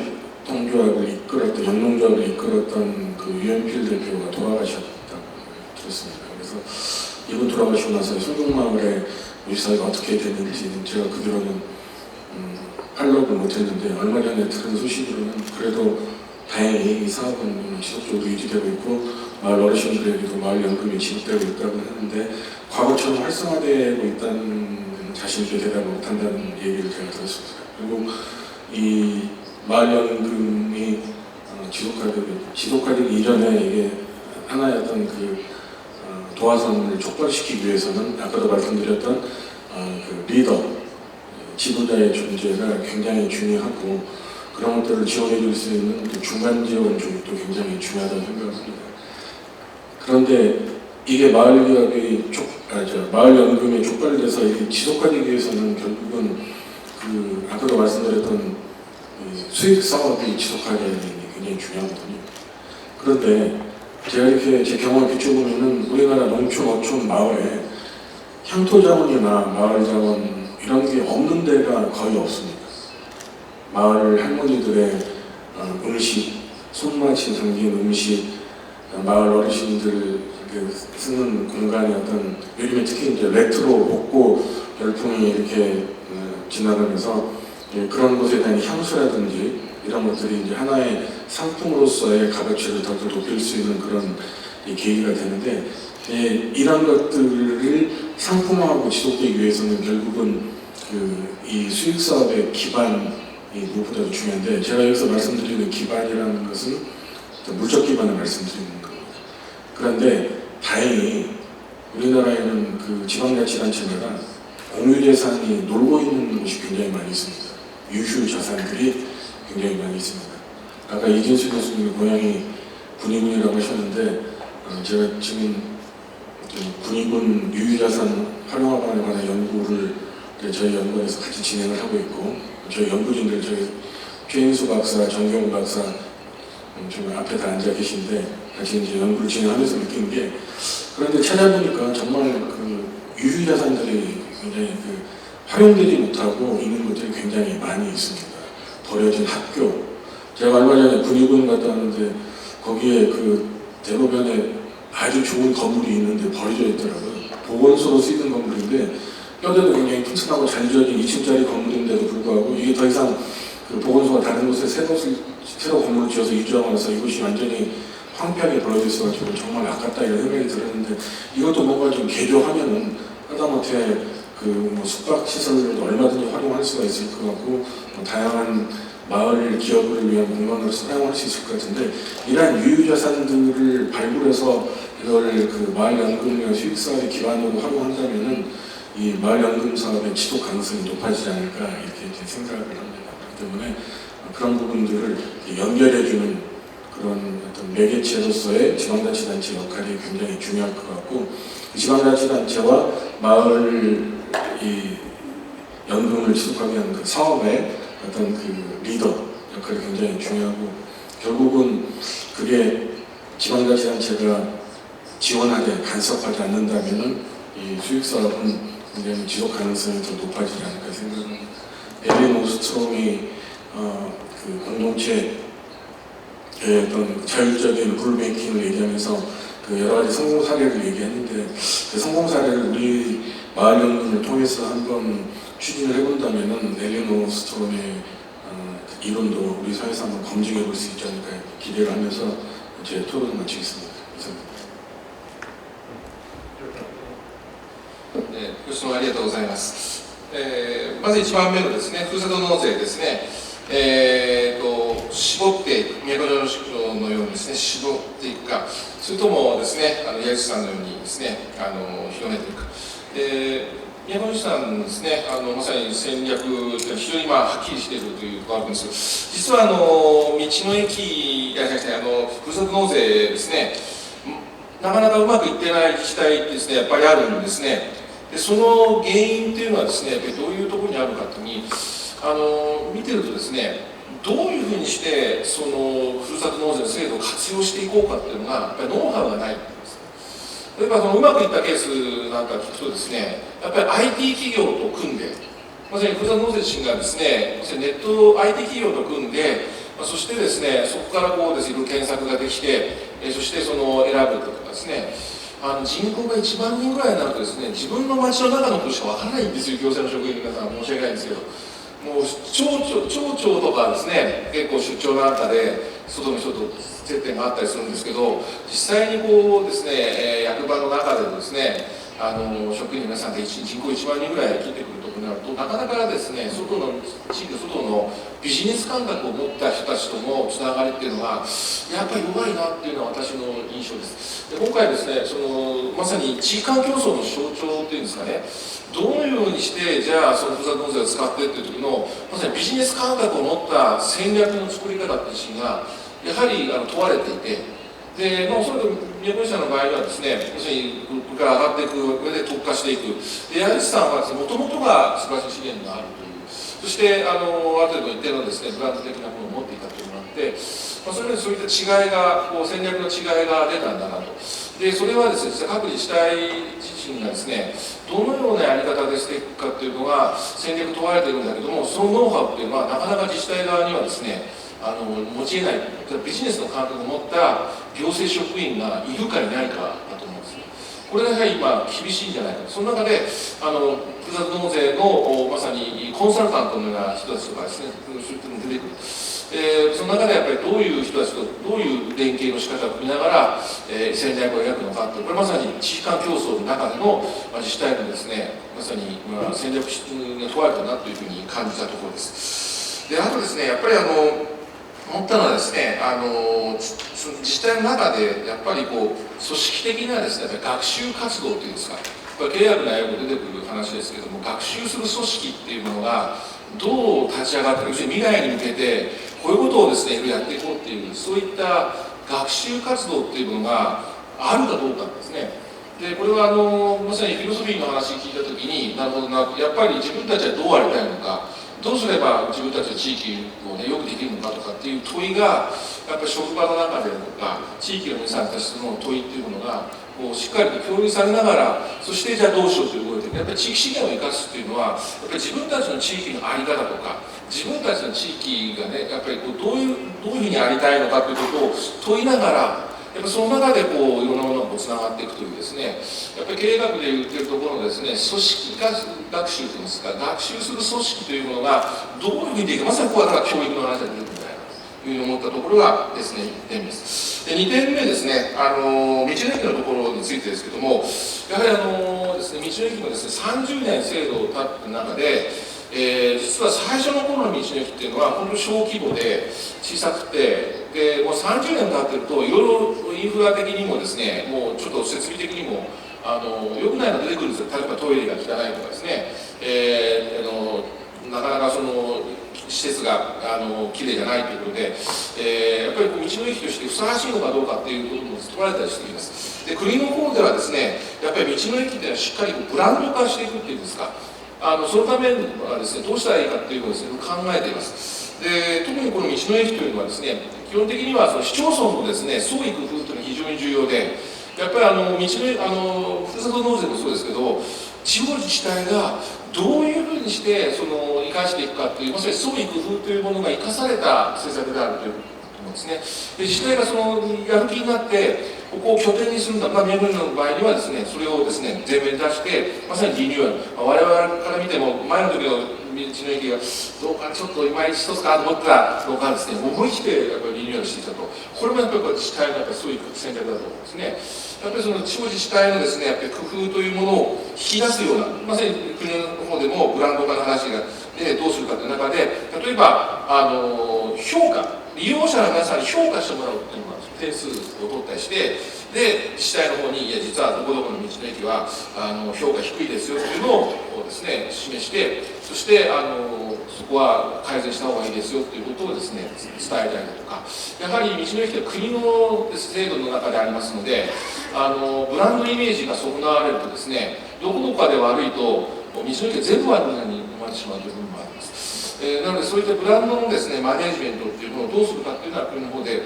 협동조합을 이끌었던 영농조합을 이끌었던 그 유현필 대표가 돌아가셨다고 들었습니다. 그래서 이분 돌아가시고 나서 송중마을의 의사가 어떻게 됐는지는 제가 그 뒤로는 팔로우를 못했는데 얼마 전에 들은 소식으로는 그래도 다행히 이 사업은 지속적으로 유지되고 있고 마을 어르신들에게도 마을 연금이 지급되고 있다고 하는데 과거처럼 활성화되고 있다는 자신있게 대답을 못한다는 얘기를 제가 들었습니다. 그리고 이 마을 연금이 지속하기 이전에 이게 하나의 어떤 그 도화선을 촉발시키기 위해서는 아까도 말씀드렸던 그 리더, 지도자의 존재가 굉장히 중요하고 그런 것들을 지원해 줄 수 있는 그 중간 지원 쪽도 굉장히 중요하다고 생각합니다. 그런데 이게 마을 연금에 촉발돼서 이게 지속하기 위해서는 결국은 그 아까도 말씀드렸던 수익 사업이 지속하는 게 굉장히 중요하거든요. 그런데 제가 이렇게 제 경험을 비춰보면은 우리나라 농촌, 어촌, 마을에 향토 자원이나 마을 자원 이런 게 없는 데가 거의 없습니다. 마을 할머니들의 음식, 손맛이 담긴 음식, 마을 어르신들 쓰는 공간의 어떤 요즘에 특히 이제 레트로 복고 열풍이 이렇게 지나가면서 그런 것에 대한 향수라든지 이런 것들이 이제 하나의 상품으로서의 값어치를 더 높일 수 있는 그런 계기가 되는데 이런 것들을 상품화하고 지속되기 위해서는 결국은 이 수익 사업의 기반을 무엇보다도 중요한데, 제가 여기서 말씀드리는 기반이라는 것은 물적 기반을 말씀드리는 겁니다. 그런데 다행히 우리나라에는 그 지방자치단체마다 공유재산이 놀고 있는 곳이 굉장히 많이 있습니다. 유휴 자산들이 굉장히 많이 있습니다. 아까 이진수 교수님이 고향이 군위군이라고 하셨는데, 제가 지금 군위군 유휴자산 활용화반에 관한 연구를 저희 연구원에서 같이 진행을 하고 있고, 저희 연구진들, 저희 최인수 박사, 정경훈 박사 좀 앞에 다 앉아 계신데 같이 이제 연구를 진행하면서 느낀 게, 그런데 찾아보니까 정말 그 유휴자산들이 굉장히 활용되지 못하고 있는 것들이 굉장히 많이 있습니다. 버려진 학교. 제가 얼마 전에 군위군 갔다 왔는데 거기에 그 대로변에 아주 좋은 건물이 있는데 버려져 있더라고요. 보건소로 쓰이는 건물인데 뼈대도 굉장히 튼튼하고 잘 지어진 2층짜리 건물인데도 불구하고 이게 더 이상 그 보건소가 다른 곳에 새로 건물을 지어서 이주하면서 이곳이 완전히 황폐하게 버려져 있어가지고 정말 아깝다 이런 생각이 들었는데, 이것도 뭔가 좀 개조하면은 하다못해 그 숙박 시설도 얼마든지 활용할 수가 있을 것 같고, 다양한 마을 기업을 위한 공간으로서 사용할 수 있을 것 같은데, 이러한 유휴자산들을 발굴해서 이걸 그 마을연금이나 수익사업의 기반으로 활용한다면은 이 마을연금 사업의 지속 가능성이 높아지지 않을까 이렇게 생각을 합니다. 그렇기 때문에 그런 부분들을 연결해주는 그런 어떤 매개체로서의 지방자치단체 역할이 굉장히 중요할 것 같고, 지방자치단체와 마을 이 연금을 지속하기 위한 그 사업의 어떤 그 리더 역할이 굉장히 중요하고, 결국은 그게 지방자치단체가 지원하되 간섭하지 않는다면은 이 수익사업은 굉장히 지속 가능성이 더 높아지지 않을까 생각합니다. 엘린 오스트롬이 그 공동체의 어떤 자율적인 룰메이킹을 얘기하면서 그 여러 가지 성공 사례를 얘기했는데, 그 성공 사례를 우리 마을연금을 통해서 한번 추진을 해본다면은 엘린 오스트롬의 그 이론도 우리 사회에서 한번 검증해 볼 수 있지 않을까 기대를 하면서 제 토론을 마치겠습니다. 감사합니다. ご質問ありがとうございます。まず1番目のですね、ふるさと納税ですね、絞っていく、都城市のようにですね、絞っていくか、それともですね、矢口さんのようにですね、広めていく。都城市さんですね、まさに戦略というのは非常にはっきりしているというところがあるんです。実は道の駅じゃなくてふるさと納税ですね、なかなかうまくいってない自治体ってですね、やっぱりあるんですね。でその原因というのはですね、どういうところにあるかというに、見てるとですね、どういうふうにしてそのふるさと納税の制度を活用していこうかっていうのがやっぱりノウハウがないんです。例えばうまくいったケースなんか聞くとですね、やっぱり IT 企業と組んで、まさにふるさと納税自身がですね、ネット IT 企業と組んで、そしてですね、そこからこうですね、検索ができて、そしてその選ぶとかですね、人口が1万人ぐらいになるとですね、自分の町の中のことしかわからないんですよ、行政の職員の皆さん、申し訳ないんですけど、もう町長とかですね、結構出張なんかで外の人と接点があったりするんですけど、実際にこうですね、役場の中でですね、職員の皆さんで人口1万人ぐらい切ってくるとなると、なかなかですね、地域の外のビジネス感覚を持った人たちとのつながりっていうのがやっぱり弱いなっていうのは私の印象です。で今回ですね、まさに地域間競争の象徴っていうんですかね、どのようにしてじゃあそのふるさと納税を使ってっていう時のまさにビジネス感覚を持った戦略の作り方っていうのがやはり問われていて、でおそらく宮古市さんの場合はですね、要するにこれから上がっていく上で特化していく。で矢口さんはもともとが素晴らしい資源があるという、そしてある程度一定のですねブランド的なものを持っていたというのがあって、それでそういった違いが戦略の違いが出たんだなと。でそれはですね、実は各自治体自身がですね、どのようなやり方でしていくかっていうのが戦略問われているんだけども、そのノウハウっていうのはなかなか自治体側にはですね用いない、ビジネスの感覚を持った行政職員がいるかいないかだと思うんですね。これがやはり今厳しいんじゃないか。その中でふるさと納税のまさにコンサルタントのような人たちとかですね、そういう人も出てくる。その中でやっぱりどういう人たちとどういう連携の仕方を見ながら、戦略を描くのかって、これまさに地域間競争の中での、自治体のですね、まさに戦略が問われたなというふうに感じたところです。であとですね、やっぱり思ったのはですね、その自治体の中でやっぱりこう組織的なですね、学習活動っていうんですか、これ契約がよく出てくる話ですけども、学習する組織っていうものがどう立ち上がって、要するに未来に向けてこういうことをですね、やっていこうっていう、そういった学習活動っていうものがあるかどうかですね。でこれはまさにフィロソフィーの話を聞いたときに、なるほどな、やっぱり自分たちはどうありたいのか、どうすれば自分たちの地域を、ね、よくできるのかとかっていう問いが、やっぱり職場の中でとか地域の皆さんたちの問いっていうものがこうしっかりと共有されながら、そしてじゃあどうしようという動いて、やっぱり地域資源を生かすっていうのは、やっぱり自分たちの地域の在り方とか、自分たちの地域がね、やっぱりこうどういうふうにありたいのかということを問いながら、やっぱその中でこういろんなものがつながっていくというですね、やっぱり経営学で言ってるところのですね、組織化学習というんですか、学習する組織というものがどういうふうにできるか、まさにここはだから教育の話が出てくるんじゃないかというふうに思ったところがですね、1点目です。で2点目ですね、道の駅のところについてですけども、やはりですね、道の駅のですね、30年制度を経った中で、実は最初の頃の道の駅っていうのは本当に小規模で小さくて、でもう30年経ってるといろいろインフラ的にもですね、もうちょっと設備的にも良くないのが出てくるんですよ。例えばトイレが汚いとかですね、なかなかその施設がきれいじゃないということで、やっぱり道の駅としてふさわしいのかどうかっていうことも問われたりしています。で国の方ではですね、やっぱり道の駅っていうのはしっかりブランド化していくっていうんですか、そのためにはですね、どうしたらいいかっていうのをですね、考えています。で特にこの道の駅というのはですね、基本的にはその市町村のですね、創意工夫というのが非常に重要で、やっぱり道のふるさと納税もそうですけど、地方自治体がどういうふうにしてその生かしていくかっていう、まさに創意工夫というものが生かされた政策であるということですね。で自治体がそのやる気になってここを拠点にするんだ、宮古の場合にはですね、それをですね前面に出してまさにリニューアル、我々から見ても前の時の道の駅がどうかちょっといまいち一つかと思ったのがですね、思い切ってやっぱりリニューアルしてきたと、これもやっぱり自治体のやっぱりそういう選択だと思うんですね。やっぱりその地方自治体のですね、やっぱり工夫というものを引き出すような、まさに国の方でもブランド化の話がでどうするかという中で、例えば評価、利用者の皆さんに評価してもらうっていうのが点数を取ったりして、で自治体の方にいや実はどこどこの道の駅は評価低いですよというのをですね示して、そしてそこは改善した方がいいですよということをですね伝えたりだとか、やはり道の駅は国の制度の中でありますので、ブランドイメージが損なわれるとですね、どこどこかで悪いと道の駅が全部悪いに思われてしまうという部分もあります。なのでそういったブランドのですねマネージメントっていうのをどうするかっていうのは国の方で、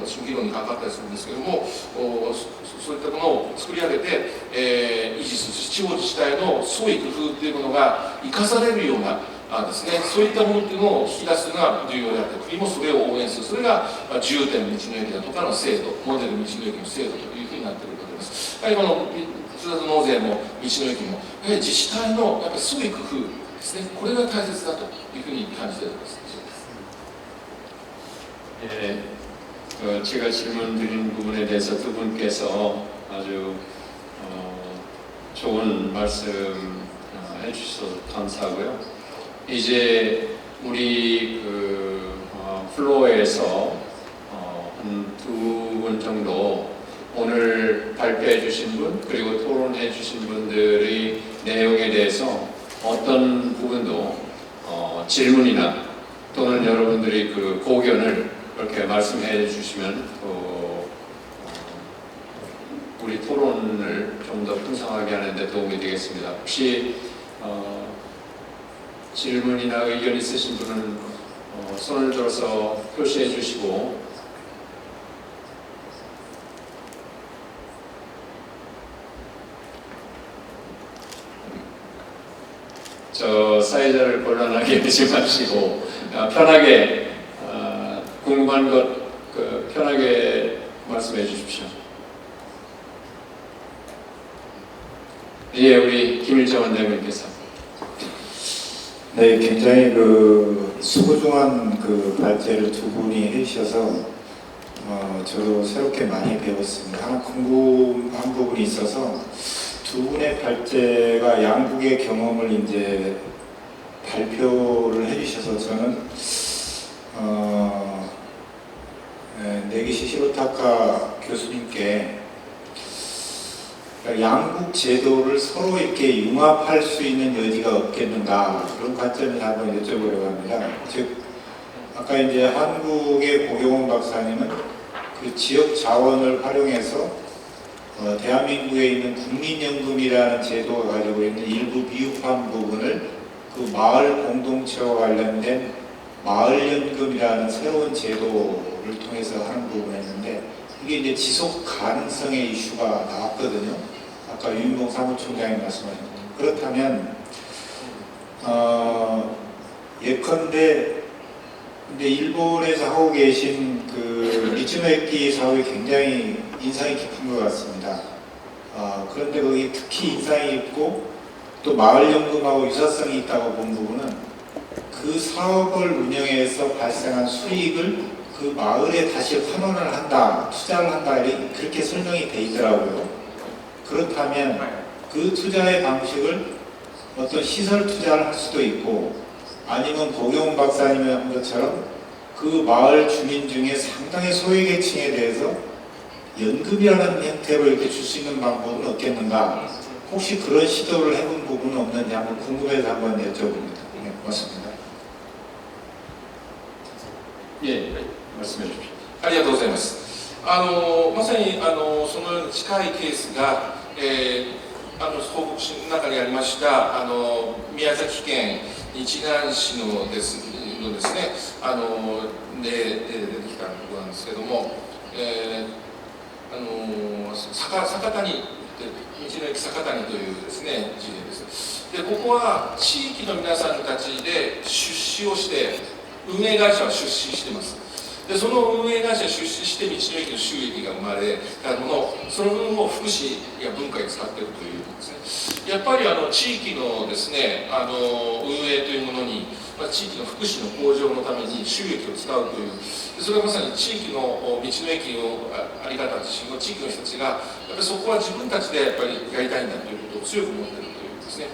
議論にかかったりするんですけども、そういったものを作り上げて、維持する地方自治体の創意工夫っていうものが生かされるようなですね、そういったものっていうのを引き出すのが重要であって、国もそれを応援する、それが重点の道の駅だとかの制度、モデル道の駅の制度というふうになっていると思います。やはりこのふるさと納税も道の駅もやはり自治体のやっぱり創意工夫ですね、これが大切だというふうに感じています。제가 질문 드린 부분에 대해서 두 분께서 아주 좋은 말씀 해주셔서 감사하고요. 이제 우리 플로어에서 한 두 분 정도 오늘 발표해 주신 분 그리고 토론해 주신 분들의 내용에 대해서 어떤 부분도 질문이나 또는 여러분들이 그 고견을 이렇게 말씀해 주시면 우리 토론을 좀 더 풍성하게 하는 데 도움이 되겠습니다. 혹시 질문이나 의견 있으신 분은 손을 들어서 표시해 주시고 저 사회자를 곤란하게 하지 마시고 편하게 궁금한 것 편하게 말씀해 주십시오. 예, 우리 김일정 원장님께서. 네, 굉장히 소중한 발제를 두 분이 해주셔서 저도 새롭게 많이 배웠습니다. 하나 궁금한 부분이 있어서 두 분의 발제가 양국의 경험을 이제 발표를 해주셔서 저는 네기시 시로타카 교수님께 양국 제도를 서로 이렇게 융합할 수 있는 여지가 없겠는가 그런 관점에서 한번 여쭤보려고 합니다. 즉 아까 이제 한국의 고경원 박사님은 그 지역 자원을 활용해서 대한민국에 있는 국민연금이라는 제도가 가지고 있는 일부 미흡한 부분을 그 마을 공동체와 관련된 마을연금이라는 새로운 제도를 통해서 하는 부분을 했는데 이게 이제 지속 가능성의 이슈가 나왔거든요. 아까 유인봉 사무총장이 말씀하신 것. 그렇다면 예컨대 이제 일본에서 하고 계신 그 미츠노에키 사업이 굉장히 인상이 깊은 것 같습니다. 그런데 거기 특히 인상이 깊고 또 마을연금하고 유사성이 있다고 본 부분은 그 사업을 운영해서 발생한 수익을 그 마을에 다시 환원을 한다, 투자를 한다 그렇게 설명이 돼 있더라고요. 그렇다면 그 투자의 방식을 어떤 시설 투자를 할 수도 있고 아니면 고경원 박사님이 한 것처럼 그 마을 주민 중에 상당히 소외계층에 대해서 연금이라는 형태로 이렇게 줄 수 있는 방법은 없겠는가? 혹시 그런 시도를 해본 부분은 없는지 한번 궁금해서 한번 여쭤봅니다. 네, 고맙습니다. 예, 말씀해 주십시오. ありがとうございます。まさにそのように近いケースが、報告書の中にありました宮崎県日南市のですね、で出てきたところなんですけども、坂谷、道の駅坂谷というですね、事例です。で、ここは地域の皆さんたちで出資をして、運営会社は出資しています。で、その運営会社出資して道の駅の収益が生まれたもの、その分を福祉や文化に使っているというですね。やっぱり地域のですね、運営というものに、地域の福祉の向上のために収益を使うという、それはまさに地域の道の駅のあり方自身の地域の人たちが、やっぱりそこは自分たちでやっぱりやりたいんだということを強く思っているというですね。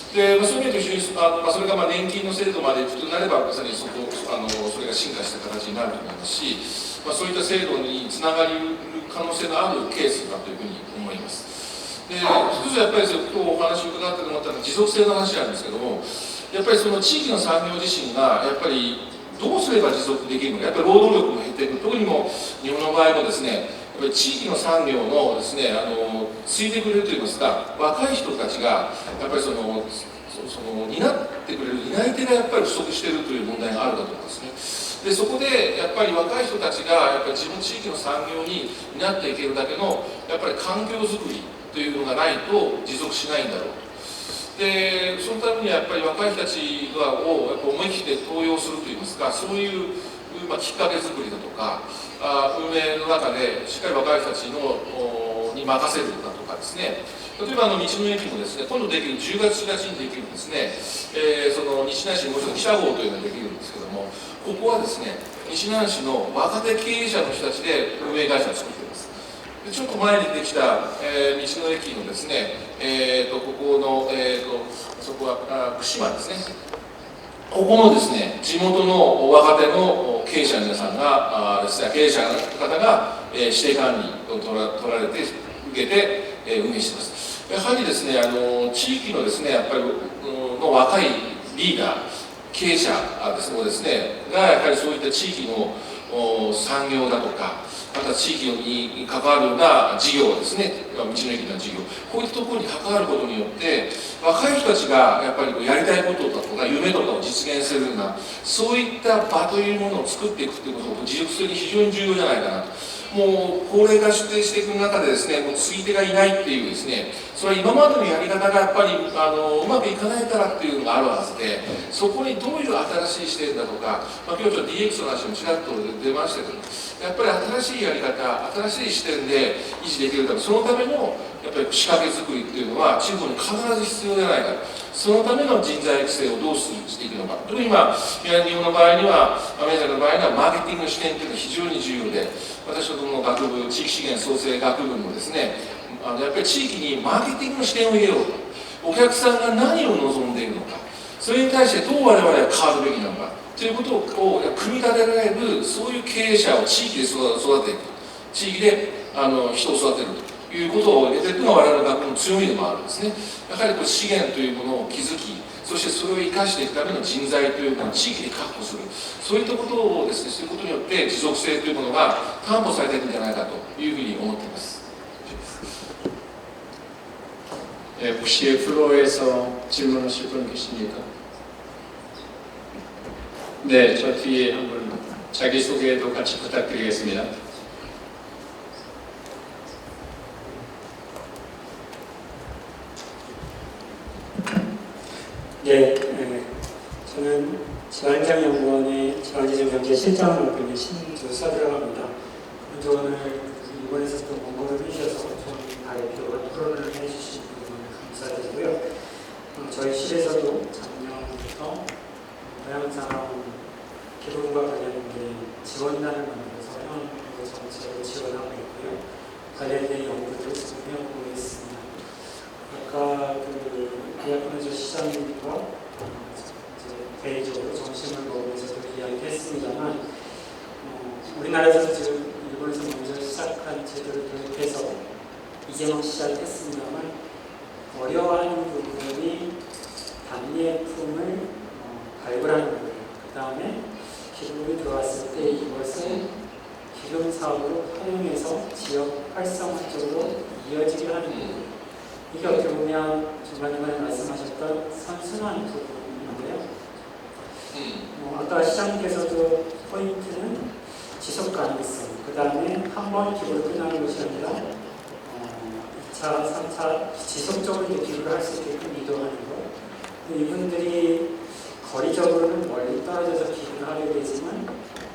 でそういう意味で一緒にそれが年金の制度までいくとなればまさにそれが進化した形になると思いますし、そういった制度につながる可能性のあるケースだというふうに思います。で一つやっぱり今日お話を伺って思ったのは持続性の話なんですけども、やっぱりその地域の産業自身がやっぱりどうすれば持続できるのか、やっぱり労働力も減っていく、特にも日本の場合もですね、やっぱり地域の産業のですね、継いでくれるといいますか、若い人たちがやっぱりその担ってくれる担い手がやっぱり不足しているという問題があるかと思いますね。でそこでやっぱり若い人たちがやっぱり自分地域の産業に担っていけるだけのやっぱり環境づくりというのがないと持続しないんだろうと。でそのためにはやっぱり若い人たちをやっぱ思い切って登用するといいますか、そういうきっかけ作りだとか運営の中でしっかり若い人たちに任せるだとかですね、例えば道の駅もですね、今度できる10月1日にできるですね、その日南市にもう一つ記者号というのができるんですけども、ここはですね、日南市の若手経営者の人たちで運営会社を作っています。でちょっと前にできた、道の駅のですね、ここの、そこは串間ですね、ここのですね、地元の若手の経営者の皆さんがですね、経営者の方が指定管理を取られて受けて運営しています。やはりですね、地域のですね、やっぱりの若いリーダー、経営者ですね、がやはりそういった地域の産業だとか、また地域に関わるような事業ですね、道の駅の事業、こういったところに関わることによって、若い人たちがやっぱりやりたいことだとか、夢とかを実現するような、そういった場というものを作っていくということを持続するに非常に重要じゃないかなと。もう高齢化していく中でですね、もう継ぎ手がいないっていうですね、それは今までのやり方がやっぱりうまくいかないからっていうのがあるはずで、そこにどういう新しい視点だとか、今日ちょっと DX の話もちらっと出ましたけど、やっぱり新しいやり方、新しい視点で維持できるため、そのためのやっぱり仕掛け作りっていうのは地方に必ず必要じゃないか、そのための人材育成をどうしていくのか。特に今、日本の場合には、アメリカの場合にはマーケティングの視点というのが非常に重要で、私どもの学部、地域資源創生学部もですね、やっぱり地域にマーケティングの視点を入れようと。お客さんが何を望んでいるのか、そそれに対してどう我々は変わるべきなのかということを組み立てられるそういう経営者を地域で育てていく、地域で人を育てるということを入れていくのが我々の学校の強みでもあるんですね。やはりこう資源というものを築き、そしてそれを生かしていくための人材というものを地域で確保する、そういったことをですねすることによって持続性というものが担保されていくんじゃないかというふうに思っています。 혹시 플로어에서 질문하실 분 계십니까? 네, 저 뒤에 한 분 자기소개도 같이 부탁드리겠습니다. 네, 저는 지방행정연구원의 지방재정경제실장을 맡고 있는 신조사라고 합니다. 먼저 오늘 일본에서 또 원고를 해주셔서 좋은 발표, 토론을 해주신 부분을 감사드리고요. 저희 실에서도 작년부터 동양사람 기부금과 관련된 지원단을 만들어서 현황 정책을 지원하고 있고요. 관련된 연구도 진행하고 있습니다. 아까 이야기는 시장님과 개인적으로 점심을 먹으면서도 이야기했습니다만 우리나라에서 지금 일본에서 먼저 시작한 제도를 도입해서 이제 막 시작했습니다만 어려워하는 부분이 반예품을 발굴하는 거예요. 그 다음에 기금이 들어왔을 때 이것을 기금 사업으로 활용해서 지역 활성화 쪽으로 이어지게 하는 거예요. 이게 어떻게 보면 중간중간에 말씀하셨던 선순환 부분인데요. 아까 시장님께서도 포인트는 지속 가능성, 그 다음에 한 번 기부를 끝나는 것이 아니라 2차, 3차 지속적으로 기부를 할 수 있게끔 유도하는 것. 이분들이 거리적으로는 멀리 떨어져서 기부를 하게 되지만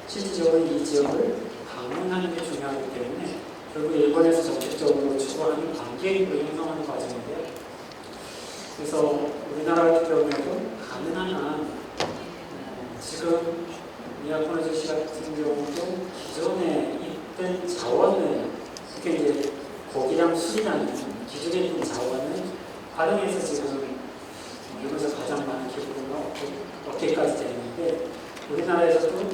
실질적으로 이 지역을 방문하는 게 중요하기 때문에 결국 일본에서 적극적으로 추구하는 관계를 형성하는 과정인데요. 그래서 우리나라 같은 경우에도 가능한 한 지금 미야코노주시 같은 경우도 기존에 있던 자원을 특히 이제 고기량 수리라는 기존에 있는 자원을 활용해서 지금 일본에서 가장 많은 기부가 얻기까지 되는데 우리나라에서도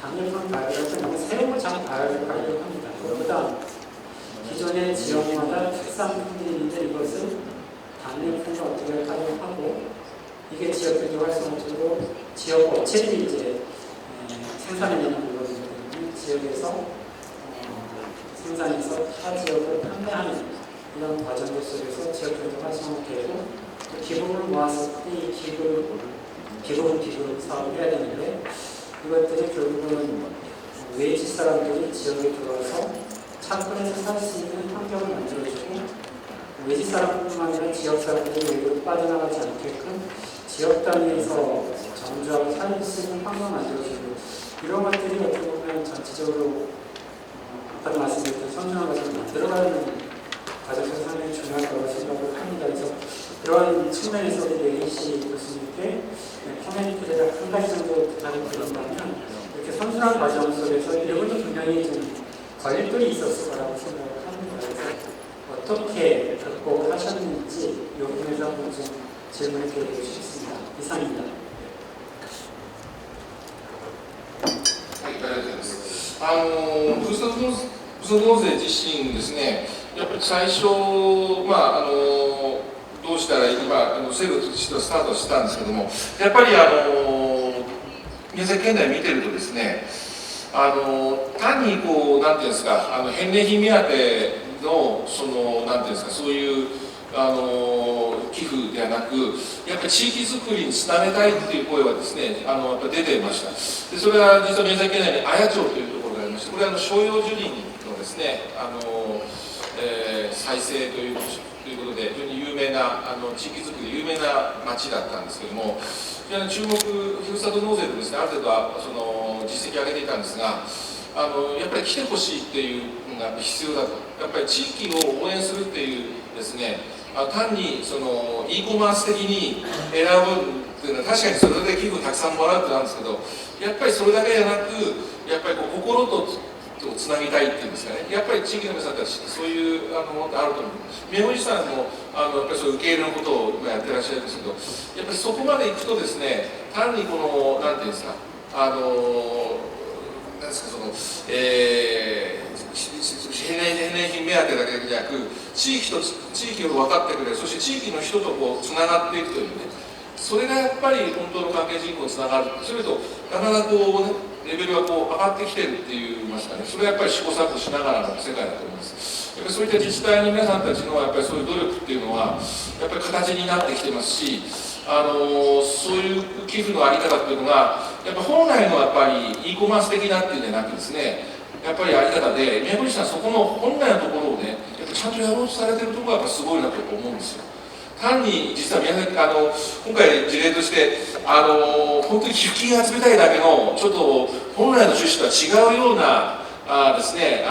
당일품 발굴할 때 너무 새로운 걸 자꾸 발굴하려고 합니다. 그보다 기존의 지역마다 특산품들이 있는데 이것을 당일품을 어떻게 활용하고 이게 지역적인 활성화적으로 지역 업체들이 이제 생산해내는 물건이기 때문에 지역에서 생산해서 타 지역을 판매하는 이런 과정들 속에서 지역적인 활성화되고 기부를 모았을 때 이 기부 사업을 해야 되는데 이것들이 결국은 외지 사람들이 지역에 들어와서 차분해서 살 수 있는 환경을 만들어주고 외지 사람뿐만 아니라 지역 사람들이 외국으로 빠져나가지 않게끔 지역 단위에서 정주하고 살 수 있는 환경을 만들어주고 이런 것들이 어떻게 보면 전체적으로 아까도 말씀드렸던 선순환 과정을 만들어가는 과정에서 상당히 중요할 거라고 생각을 합니다. 그래서 그런 측면에서 우리 내리시 교수님께 커뮤니티를 한 가지 정도 부탁을 드린다면 이렇게 선순환 과정 속에서 일본도 분명히 좀 걸림돌이 있었을 거라고 생각을 합니다. 그래서 어떻게 극복을 하셨는지 이 부분에서 한번 좀 질문을 드리고 싶습니다. 이상입니다. はい、ありがとうございます。ふるさと納税自身ですね、やっぱり最初、どうしたらいいか、制度としてはスタートしたんですけども、やっぱり宮崎県内見てるとですね、単にこう、なんていうんですか、返礼品目当ての、なんていうんですか、そういう寄付ではなく、やっぱり地域づくりにつなげたいっていう声はですね、やっぱ出ていました。でそれは実は宮崎県内に綾町というところがありまして、これは照葉樹林のですね、再生ということで、非常に有名な地域づくり有名な町だったんですけども、非常に注目、ふるさと納税でですね、ある程度実績を上げていたんですが、やっぱり来てほしいっていうのが必要だと、やっぱり地域を応援するっていうですね、単にe コマース的に選ぶっていうのは確かにそれで寄付たくさんもらうってなんですけど、やっぱりそれだけじゃなく、やっぱり心ととつなぎたいっていうんですかね、やっぱり地域の皆さんたちそういうあると思う。宮古さんもやっぱりそういう受け入れのことを今やってらっしゃるんですけど、やっぱりそこまで行くとですね、単にこのなんていうんですか、なんですか、その返礼品目当てだけでなく、地域を分かってくれる、そして地域の人とこうつながっていくというね、それがやっぱり本当の関係人口につながる。それとなかなかこうね、レベルがこう上がってきてるって言いますかね、それはやっぱり試行錯誤しながらの世界だと思います。やっぱりそういった自治体の皆さんたちのやっぱりそういう努力っていうのはやっぱり形になってきてますし、そういう寄付の在り方っていうのがやっぱ本来のやっぱり e コマース的なっていうんじゃなくですね、やっぱり在り方で宮古市さんそこの本来のところをね、やっぱちゃんとやろうとされてるところがやっぱすごいなと思うんですよ。単に実は宮崎今回事例として本当に寄付金を集めたいだけのちょっと本来の趣旨とは違うようなですね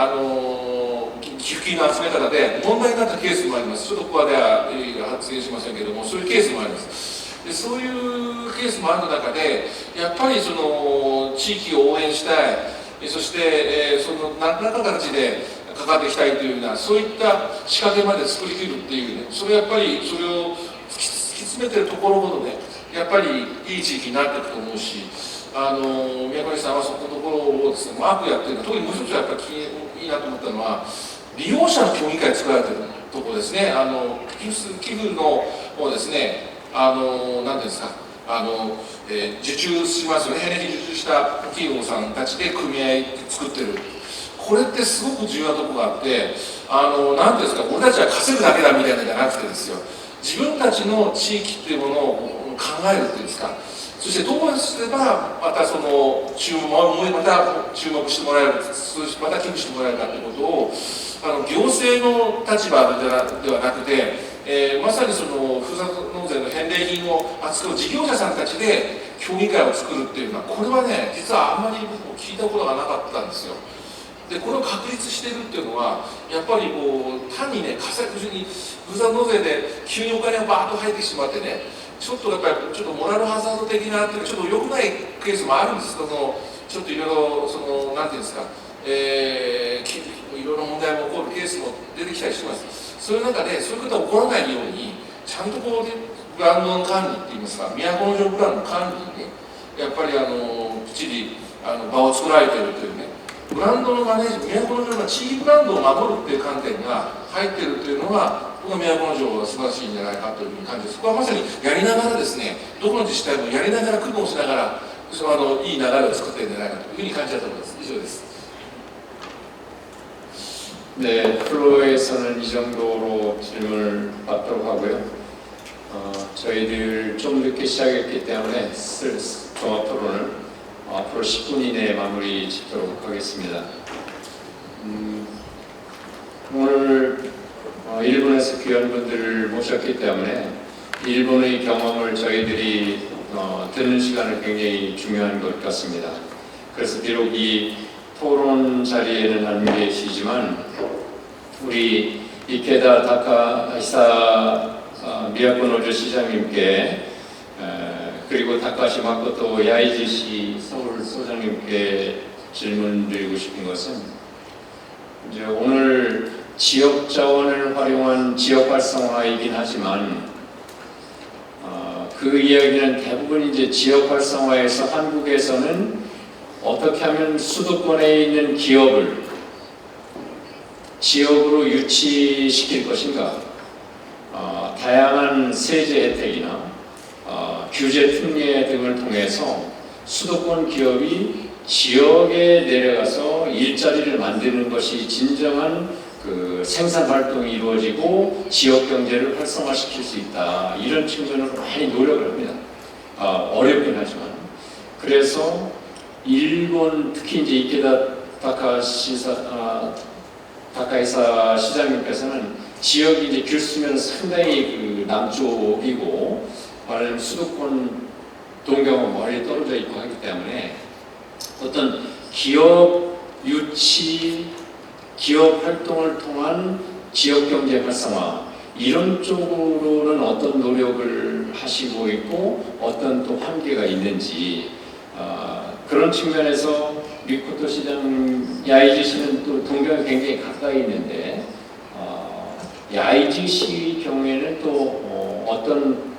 寄付金の集め方で問題になったケースもあります。ちょっとここでは発言しませんけれども、そういうケースもあります。でそういうケースもある中でやっぱりその地域を応援したい、そして、その何らかの形で関わっていきたいというようなそういった仕掛けまで作りきるっていうね、それやっぱりそれを突き詰めてるところほどね、やっぱりいい地域になっていくと思うし、宮古さんはそこのところをですねうまくやってる。特にもう一つやっぱりいいなと思ったのは利用者の協議会作られてるところですね。寄付のをですね何ていうんですか受注しますよね。返礼品受注した企業さんたちで組合作ってる。これってすごく重要なところがあって、何ていうんですか、俺たちは稼ぐだけだみたいなのじゃなくてですよ、自分たちの地域っていうものを考えるっていうんですか、そしてどうすればまたその注目してもらえる、また寄付してもらえるかということを行政の立場ではなくて、まさにそのふるさと納税の返礼品を扱う事業者さんたちで協議会を作るっていうのは、これはね実はあんまり僕も聞いたことがなかったんですよ。でこれを確立しているっていうのはやっぱりこう単にねふるさと納税で急にお金がバーッと入ってしまってね、ちょっとやっぱりちょっとモラルハザード的なっていうかちょっと良くないケースもあるんですけど、ちょっといろいろそのなんていうんですか、いろいろ問題も起こるケースも出てきたりします。そういう中でそういうことが起こらないようにちゃんとこう、ね、ブランドの管理っていいますか、都城ブランドの管理にねやっぱりきっちり場を作られているというね、ブランドのマネージメント、都城の地域ブランドを守るっていう観点が入っているというのが僕は都城は素晴らしいんじゃないかというふうに感じます。そこはまさにやりながらですね、どこの自治体もやりながら苦労しながらいい流れを作っているんじゃないかというふうに感じたと思います。以上です。 네, 프로에서는 이 정도로 질문을 받도록 하고요. 저희들 좀 늦게 시작했기 때문에 종합 토론을 앞으로 10분 이내에 마무리 짓도록 하겠습니다. 오늘 일본에서 귀한 분들을 모셨기 때문에 일본의 경험을 저희들이 듣는 시간은 굉장히 중요한 것 같습니다. 그래서 비록 이 토론 자리에는 안 계시지만 우리 이케다 다카히사 미야코노조 시장님께 그리고 다카시 마코토 야이지시 서울 소장님께 질문드리고 싶은 것은 이제 오늘 지역 자원을 활용한 지역 활성화이긴 하지만 그 이야기는 대부분 이제 지역 활성화에서 한국에서는 어떻게 하면 수도권에 있는 기업을 지역으로 유치시킬 것인가, 다양한 세제 혜택이나 규제 특례 등을 통해서 수도권 기업이 지역에 내려가서 일자리를 만드는 것이 진정한 그 생산 활동이 이루어지고 지역 경제를 활성화시킬 수 있다. 이런 측면으로 많이 노력을 합니다. 어렵긴 하지만. 그래서 일본 특히 이제 이케다 다카히사 시장님께서는 지역이 이제 귤수면 상당히 그 남쪽이고 말하자면 수도권 동경은 멀리 떨어져 있고 하기 때문에 어떤 기업 유치, 기업 활동을 통한 지역 경제 활성화 이런 쪽으로는 어떤 노력을 하시고 있고 어떤 또 한계가 있는지 그런 측면에서 리코토 시장 야이즈시는 또 동경에 굉장히 가까이 있는데 야이즈시 경우에는 또 어떤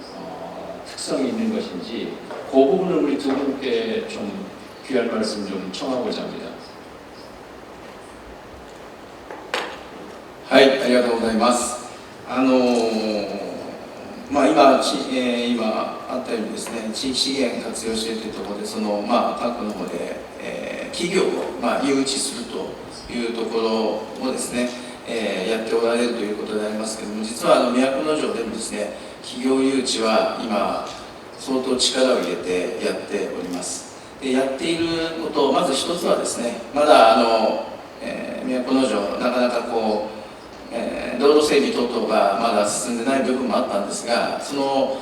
특성이 있는 것인지 그 부분을 우리 두 분께 좀 귀한 말씀 좀 청하고자 합니다. はい、ありがとうございます。今あったようにですね、地域資源活用しているというところで、各の方で、企業を、誘致するというところをですね、やっておられるということでありますけれども、実は都城でもですね、企業誘致は今相当力を入れてやっております。でやっていること、まず一つはですね、まだ都城なかなか道路整備等々がまだ進んでない部分もあったんですが、その、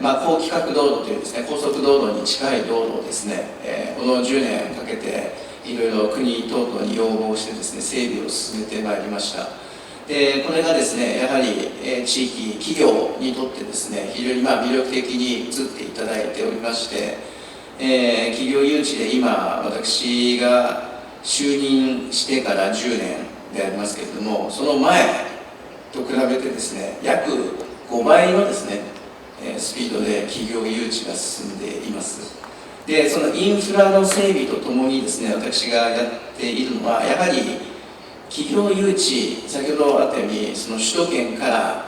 高規格道路というですね、高速道路に近い道路をですね、この10年かけていろいろ国等々に要望してですね、整備を進めてまいりました。でこれがですね、やはり、地域企業にとってですね、非常に魅力的に移っていただいておりまして、企業誘致で今私が就任してから10年でありますけれども、その前と比べてですね、約5倍のですね、スピードで企業誘致が進んでいます。でそのインフラの整備とともにですね、私がやっているのはやはり企業誘致、先ほどあったようにその首都圏から、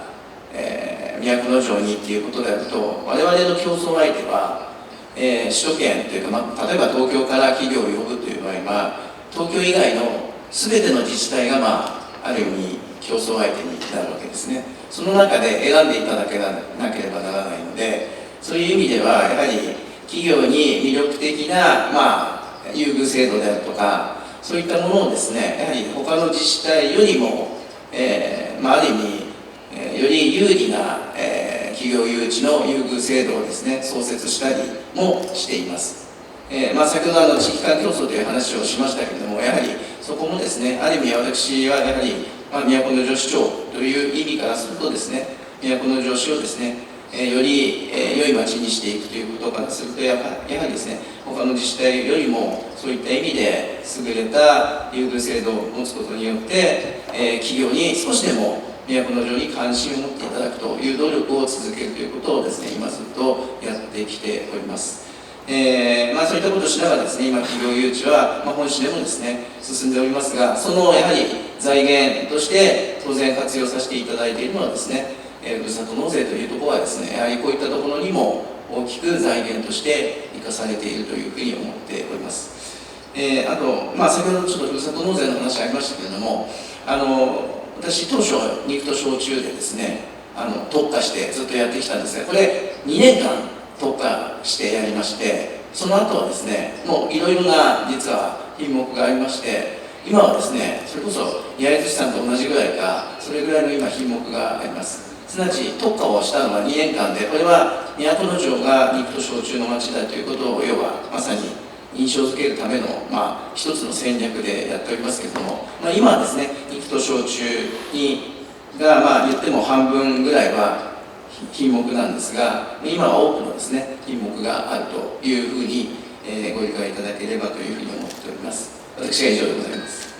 都城にということであると、我々の競争相手は、首都圏というか、例えば東京から企業を呼ぶという場合は、東京以外の全ての自治体が、ある意味競争相手になるわけですね。その中で選んでいただけなければならないので、そういう意味ではやはり企業に魅力的な、優遇制度であるとか、そういったものをですね、やはり他の自治体よりも、ある意味、より有利な、企業誘致の優遇制度をですね、創設したりもしています。先ほど地域間競争という話をしましたけれども、やはりそこもですね、ある意味私はやはり、都城市長という意味からするとですね、都城市をですね、より良い町にしていくということからすると、やはりですね、他の自治体よりもそういった意味で優れた優遇制度を持つことによって、企業に少しでも都城に関心を持っていただくという努力を続けるということをですね、今ずっとやってきております。そういったことをしながらですね、今企業誘致は、本市でもですね、進んでおりますが、そのやはり財源として当然活用させていただいているのはですね、ふるさと納税というところはですね、やはりこういったところにも大きく財源として生かされているというふうに思っております。あと、先ほどちょっとふるさと納税の話ありましたけれども、私当初肉と焼酎でですね、特化してずっとやってきたんですが、これ2年間特化してやりまして、その後はですね、もういろいろな実は品目がありまして、今はですね、それこそ焼津市さんと同じぐらいか、それぐらいの今品目があります。すなわち特化をしたのは2年間で、これは都城が肉と焼酎の町だということを、要はまさに印象づけるための、一つの戦略でやっておりますけれども、今はですね、肉と焼酎が言っても半分ぐらいは品目なんですが、今は多くのですね、品目があるというふうに、ご理解いただければというふうに思っております。私は以上でございます。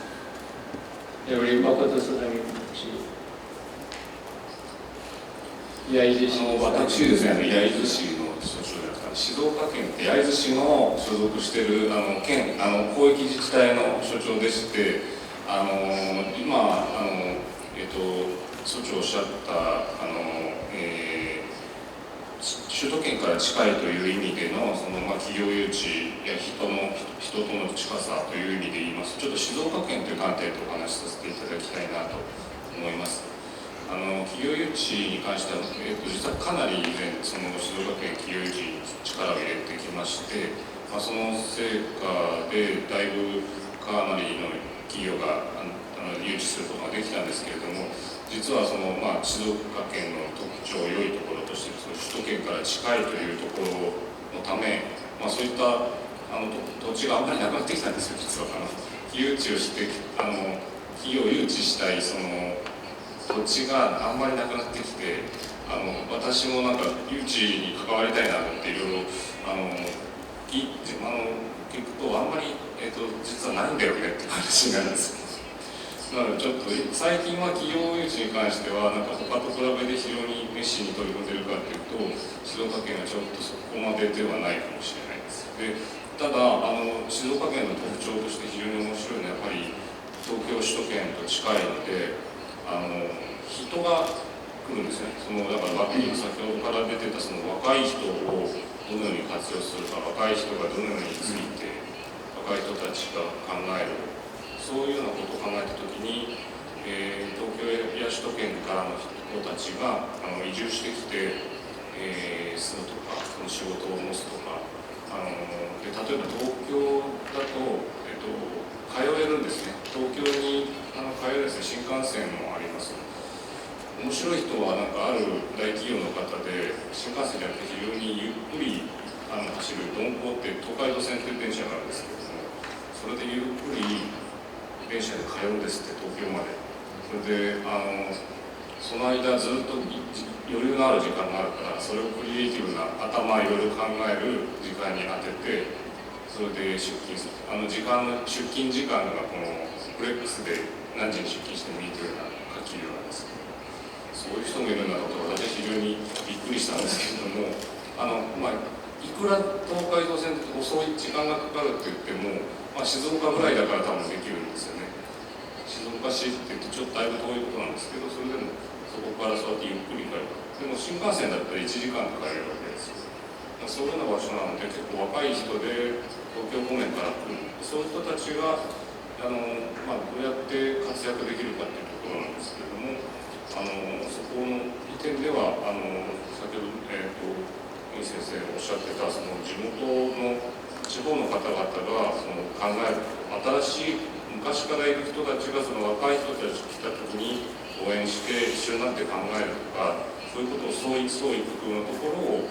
우리 마코토 소장님 혹시焼津市の私ですね、焼津市の所長であった静岡県焼津市の所属している県広域自治体の所長でして、今所長おっしゃった首都圏から近いという意味での企業誘致や人との近さという意味で言いますと、ちょっと静岡県という観点でお話しさせていただきたいなと思います。企業誘致に関しては、実はかなり以前静岡県企業誘致に力を入れてきまして、その成果でだいぶかなりの企業が誘致することができたんですけれども、実は静岡県の特徴、良いところとして、首都圏から近いというところのため、そういった土地があんまりなくなってきたんですよ、実は。誘致をして、企業を誘致したい土地があんまりなくなってきて、私もなんか誘致に関わりたいなと思っていろいろ聞くとあんまり、実はないんだよねって話になるんですよ。なのでちょっと最近は企業誘致に関してはなんか他と比べて非常に熱心に取り組んでるかというと静岡県はちょっとそこまでではないかもしれないです。でただ静岡県の特徴として非常に面白いのはやっぱり東京首都圏と近いので人が来るんですね。だから先ほどから出てたその若い人をどのように活用するか、若い人がどのようについて若い人たちが考えるそういうようなことを考えたときに、東京や首都圏からの人たちが移住してきて、住むとか仕事を持つとかで例えば東京だと、通えるんですね。東京に通えるですね、新幹線もあります。面白い人はなんかある大企業の方で新幹線じゃなくて非常にゆっくり走る鈍行って東海道線という電車があるんですけどもそれでゆっくり電車で通うんですって東京まで。それでその間ずっと余裕のある時間があるからそれをクリエイティブないろいろ考える時間に当ててそれで出勤する出勤時間がこのフレックスで何時に出勤してもいいというような書きなんですけどそういう人もいるんだろうと私は非常にびっくりしたんですけれどもいくら東海道線って遅い時間がかかるって言っても、静岡ぐらいだから多分できるんですよね。静岡市って言ってちょっとだいぶ遠いことなんですけどそれでもそこからそうやってゆっくり帰る。でも新幹線だったら1時間で帰れるわけですよ。そういうような場所なので結構若い人で東京方面から来るそういう人たちがどうやって活躍できるかっていうところなんですけれどもそこの利点では先ほど井先生がおっしゃってたその地元の地方の方々がその考える新しい昔からいる人たちがその若い人たちが来た時に応援して一緒になって考えるとかそういうことを創意工夫のところを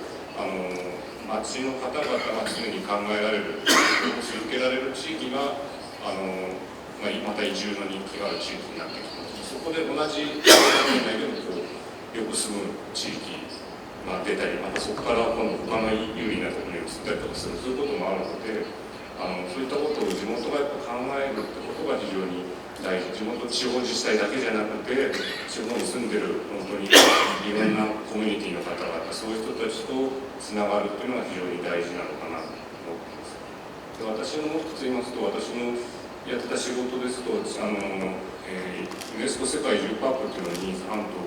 町の方々が常に考えられる続けられる地域がまた移住の人気がある地域になってきます。そこで同じ内でもよく住む地域が出たりまたそこから今度他の有利なところに移ったりとかするそういうこともあるのでそういったことを地元がやっぱ考えるってことが非常に大事。地元地方自治体だけじゃなくて地方に住んでる本当にいろんなコミュニティの方々そういう人たちとつながるっていうのが非常に大事なのかなと思ってます。で私のもう一つ言いますと私のやってた仕事ですとユネスコ世界10カ国っていうのに半島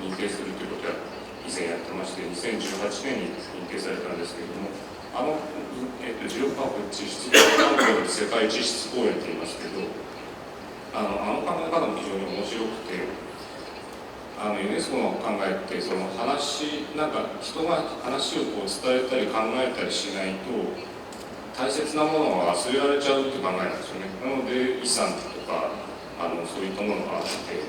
認定するということを以前やってまして2018年に認定されたんですけれども16カ国地質環境の世界地質公園と言いますけど考え方も非常に面白くてユネスコの考えってそのなんか人が話を伝えたり考えたりしないと大切なものが忘れられちゃうって考えなんですよね。なので遺産とかそういったものがあって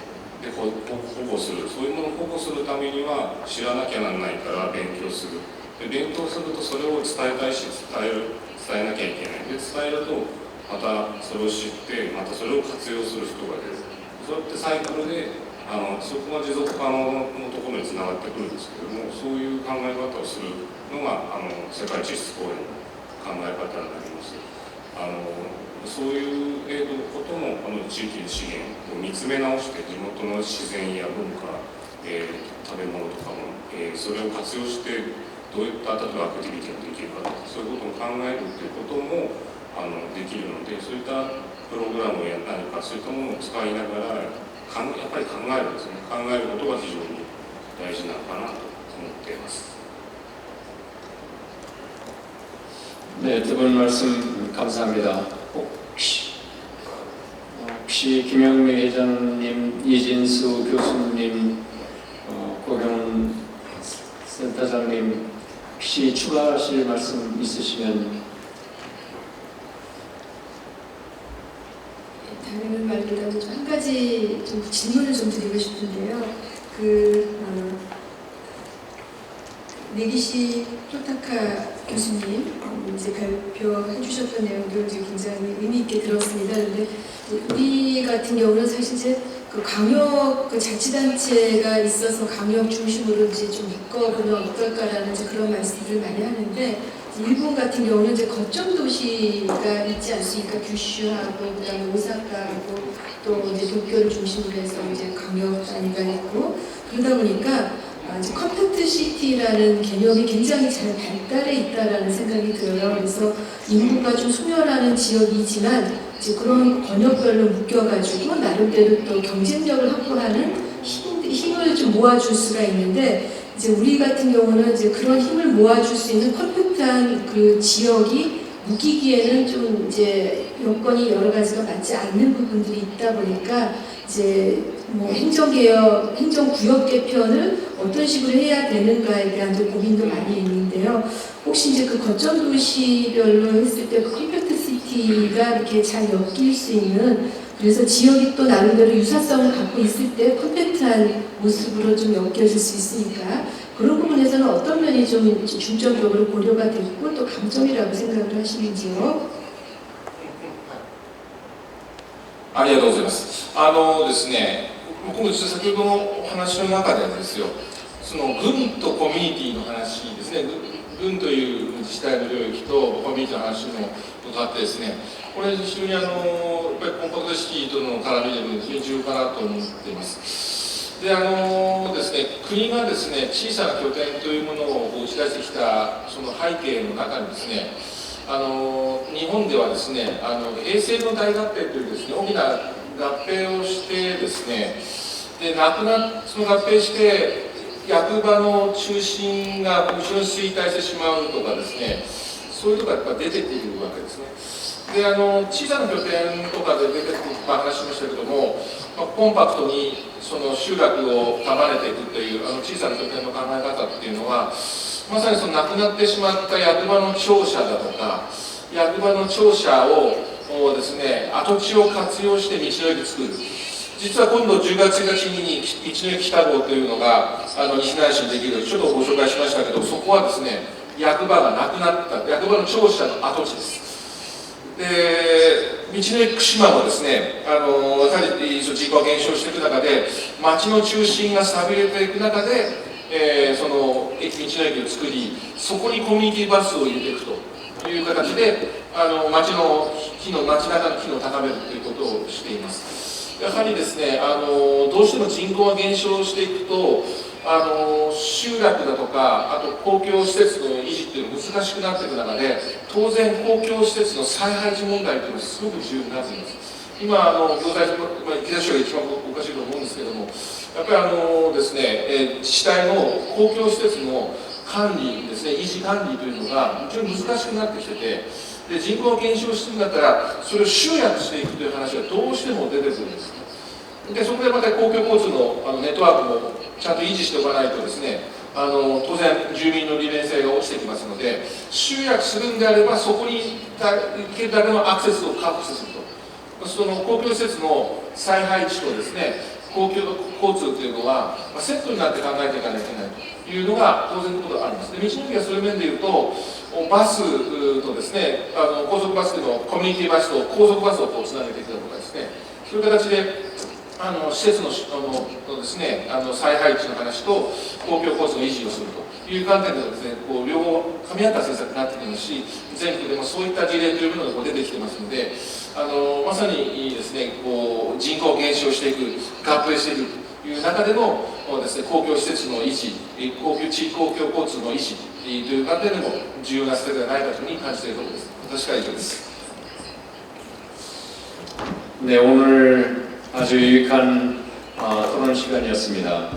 で保護するそういうものを保護するためには知らなきゃならないから勉強する。で勉強するとそれを伝えたいし伝えなきゃいけない。で伝えるとまたそれを知ってまたそれを活用する人が出る。そうやってサイクルでそこが持続可能のところにつながってくるんですけどもそういう考え方をするのが世界地質公園の考え方になります。そういうことも地域の資源を見つめ直して地元の自然や文化、食べ物とかも、それを活用してどういった例えばアクティビティができるかとかそういうことを考えるということもできるのでそういったプログラムや何かそういったものを使いながらやっぱり考えるんですね。考えることが非常に大事なのかなと思っています。 네, 두 분 말씀 감사합니다. 혹시 김영미 회장님, 이진수 교수님, 고경 센터장님 혹시 추가하실 말씀 있으시면 다른 말보다도 한 가지 좀 질문을 좀 드리고 싶은데요. 네기시 토타카 교수님 이제 발표해 주셨던 내용들 굉장히 의미 있게 들었습니다. 그런데 우리 같은 경우는 사실 이제 그 광역 그 자치단체가 있어서 광역 중심으로 이제 좀 바꿔보면 어떨까라는 이제 그런 말씀들을 많이 하는데 일본 같은 경우는 이제 거점 도시가 있지 않습니까? 규슈하고 그다음에 오사카하고 또 이제 도쿄를 중심으로 해서 이제 광역 단위가 있고 그러다 보니까 이제 컴팩트 시티라는 개념이 굉장히 잘 발달해 있다라는 생각이 들어요. 그래서 인구가 좀 소멸하는 지역이지만 이제 그런 권역별로 묶여가지고 나름대로 또 경쟁력을 확보하는 힘을 좀 모아줄 수가 있는데 이제 우리 같은 경우는 이제 그런 힘을 모아줄 수 있는 컴팩트한 그 지역이 묶이기에는 좀 이제 여건이 여러 가지가 맞지 않는 부분들이 있다 보니까 이제 뭐 행정개혁, 행정구역 개편을 어떤 식으로 해야 되는가에 대한 고민도 많이 있는데요. 혹시 이제 그 거점 도시별로 했을 때 그 컴팩트 시티가 이렇게 잘 엮일 수 있는 그래서 지역이 또 나름대로 유사성을 갖고 있을 때 컴팩트한 모습으로 좀 엮여질 수 있으니까 그런 부분에서는 어떤 면이 좀 중점적으로 고려가 됐고 또 강점이라고 생각을 하시는지요? ありがとうございます。ですね、今後先ほどのお話の中でですよ、その軍とコミュニティの話ですね、軍という自治体の領域とコミュニティの話も伺ってですね、これ非常にやっぱりコンパクトシティとの絡みでも非常に重要かなと思っています。でですね、国がですね、小さな拠点というものを打ち出してきたその背景の中にですね、日本ではですね、平成の大合併というですね、大きな合併をしてですね、でその合併して役場の中心が後ろに衰退してしまうとかですね、そういうところがやっぱ出ているわけですね。で小さな拠点とかで出てくる、話しましたけども、コンパクトにその集落を束ねていくという小さな拠点の考え方っていうのは、まさにその亡くなってしまった役場の庁舎だとか、役場の庁舎をですね、跡地を活用して道の駅作る。実は今度10月1日に道の駅北号というのが西成市にできる、ちょっとご紹介しましたけど、そこはですね、役場がなくなった、役場の庁舎の跡地です。で道の駅串間もですね、やはり人口が減少していく中で、町の中心が寂れていく中で、その道の駅を作り、そこにコミュニティバスを入れていくという形で、町中の機能を高めるということをしています。やはりですね、どうしても人口が減少していくと、集落だとか、あと公共施設の維持っていうのが難しくなっていく中で、当然公共施設の再配置問題というのはすごく重要になっています。今行財政池田市が一番おかしいと思うんですけども、やっぱりですね、自治体の公共施設の管理ですね、維持管理というのが非常に難しくなってきてて、で人口が減少しているんだったら、それを集約していくという話がどうしても出てくるんです。でそこでまた公共交通のネットワークもちゃんと維持しておかないとですね、当然住民の利便性が落ちてきますので、集約するんであればそこに行けるだけのアクセスを確保すると、その公共施設の再配置とですね、公共交通というのはセットになって考えていかないといけないというのが当然のことがあります。で道の駅はそういう面でいうと、バスとですね、高速バスのコミュニティバスと高速バスをつなげていくとかですね、そういう形で施設のですね、再配置の話と公共交通の維持をするという観点ではですね、両方噛み合った政策になってきますし、全国でもそういった事例というものが出てきてますので、まさにですね、人口減少していく、合併していくという中でのですね、公共施設の維持、地域公共交通の維持という観点でも重要な施策ではないかというふうに感じているところです。私から以上です。 네, 오늘 아주 유익한 토론 시간이었습니다.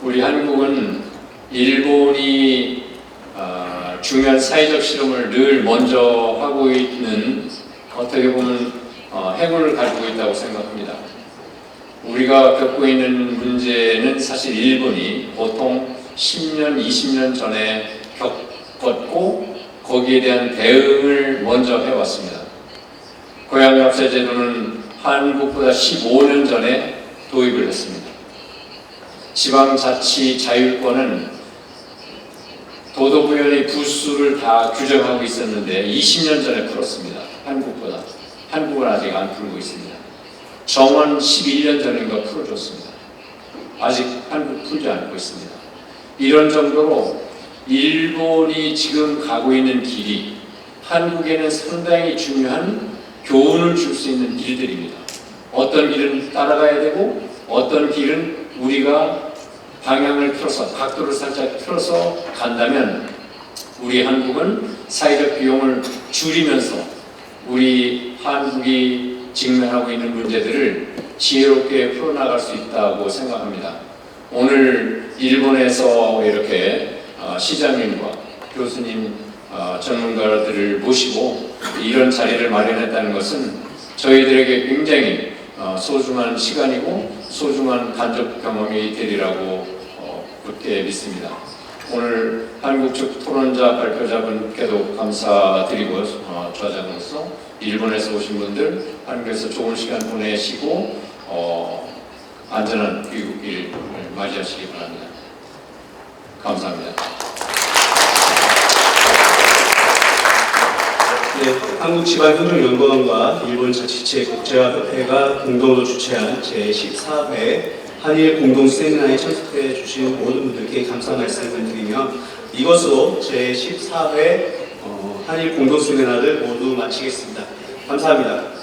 우리 한국은 일본이 중요한 사회적 실험을 늘 먼저 하고 있는, 어떻게 보면 행운을 가지고 있다고 생각합니다. 우리가 겪고 있는 문제는 사실 일본이 보통 10년, 20년 전에 겪었고 거기에 대한 대응을 먼저 해왔습니다. 고향학세 제도는 한국보다 15년 전에 도입을 했습니다. 지방자치 자율권은 도덕부연의 부수를 다 규정하고 있었는데 20년 전에 풀었습니다. 한국보다. 한국은 아직 안 풀고 있습니다. 정원 11년 전인가 풀어줬습니다. 아직 한국 풀지 않고 있습니다. 이런 정도로 일본이 지금 가고 있는 길이 한국에는 상당히 중요한 교훈을 줄 수 있는 길들입니다. 어떤 길은 따라가야 되고 어떤 길은 우리가 방향을 틀어서 각도를 살짝 틀어서 간다면 우리 한국은 사회적 비용을 줄이면서 우리 한국이 직면하고 있는 문제들을 지혜롭게 풀어나갈 수 있다고 생각합니다. 오늘 일본에서 이렇게 시장님과 교수님, 전문가들을 모시고 이런 자리를 마련했다는 것은 저희들에게 굉장히 소중한 시간이고 소중한 간접 경험이 되리라고 굳게 믿습니다. 오늘 한국 측 토론자 발표자분께도 감사드리고 저자로서 일본에서 오신 분들 한국에서 좋은 시간 보내시고 안전한 귀국길 맞이하시기 바랍니다. 감사합니다. 네, 한국지방협력연구원과 일본자치체 국제화협회가 공동으로 주최한 제14회 한일 공동 세미나에 참석해 주신 모든 분들께 감사 말씀을 드리며 이것으로 제14회 한일 공동 세미나를 모두 마치겠습니다. 감사합니다.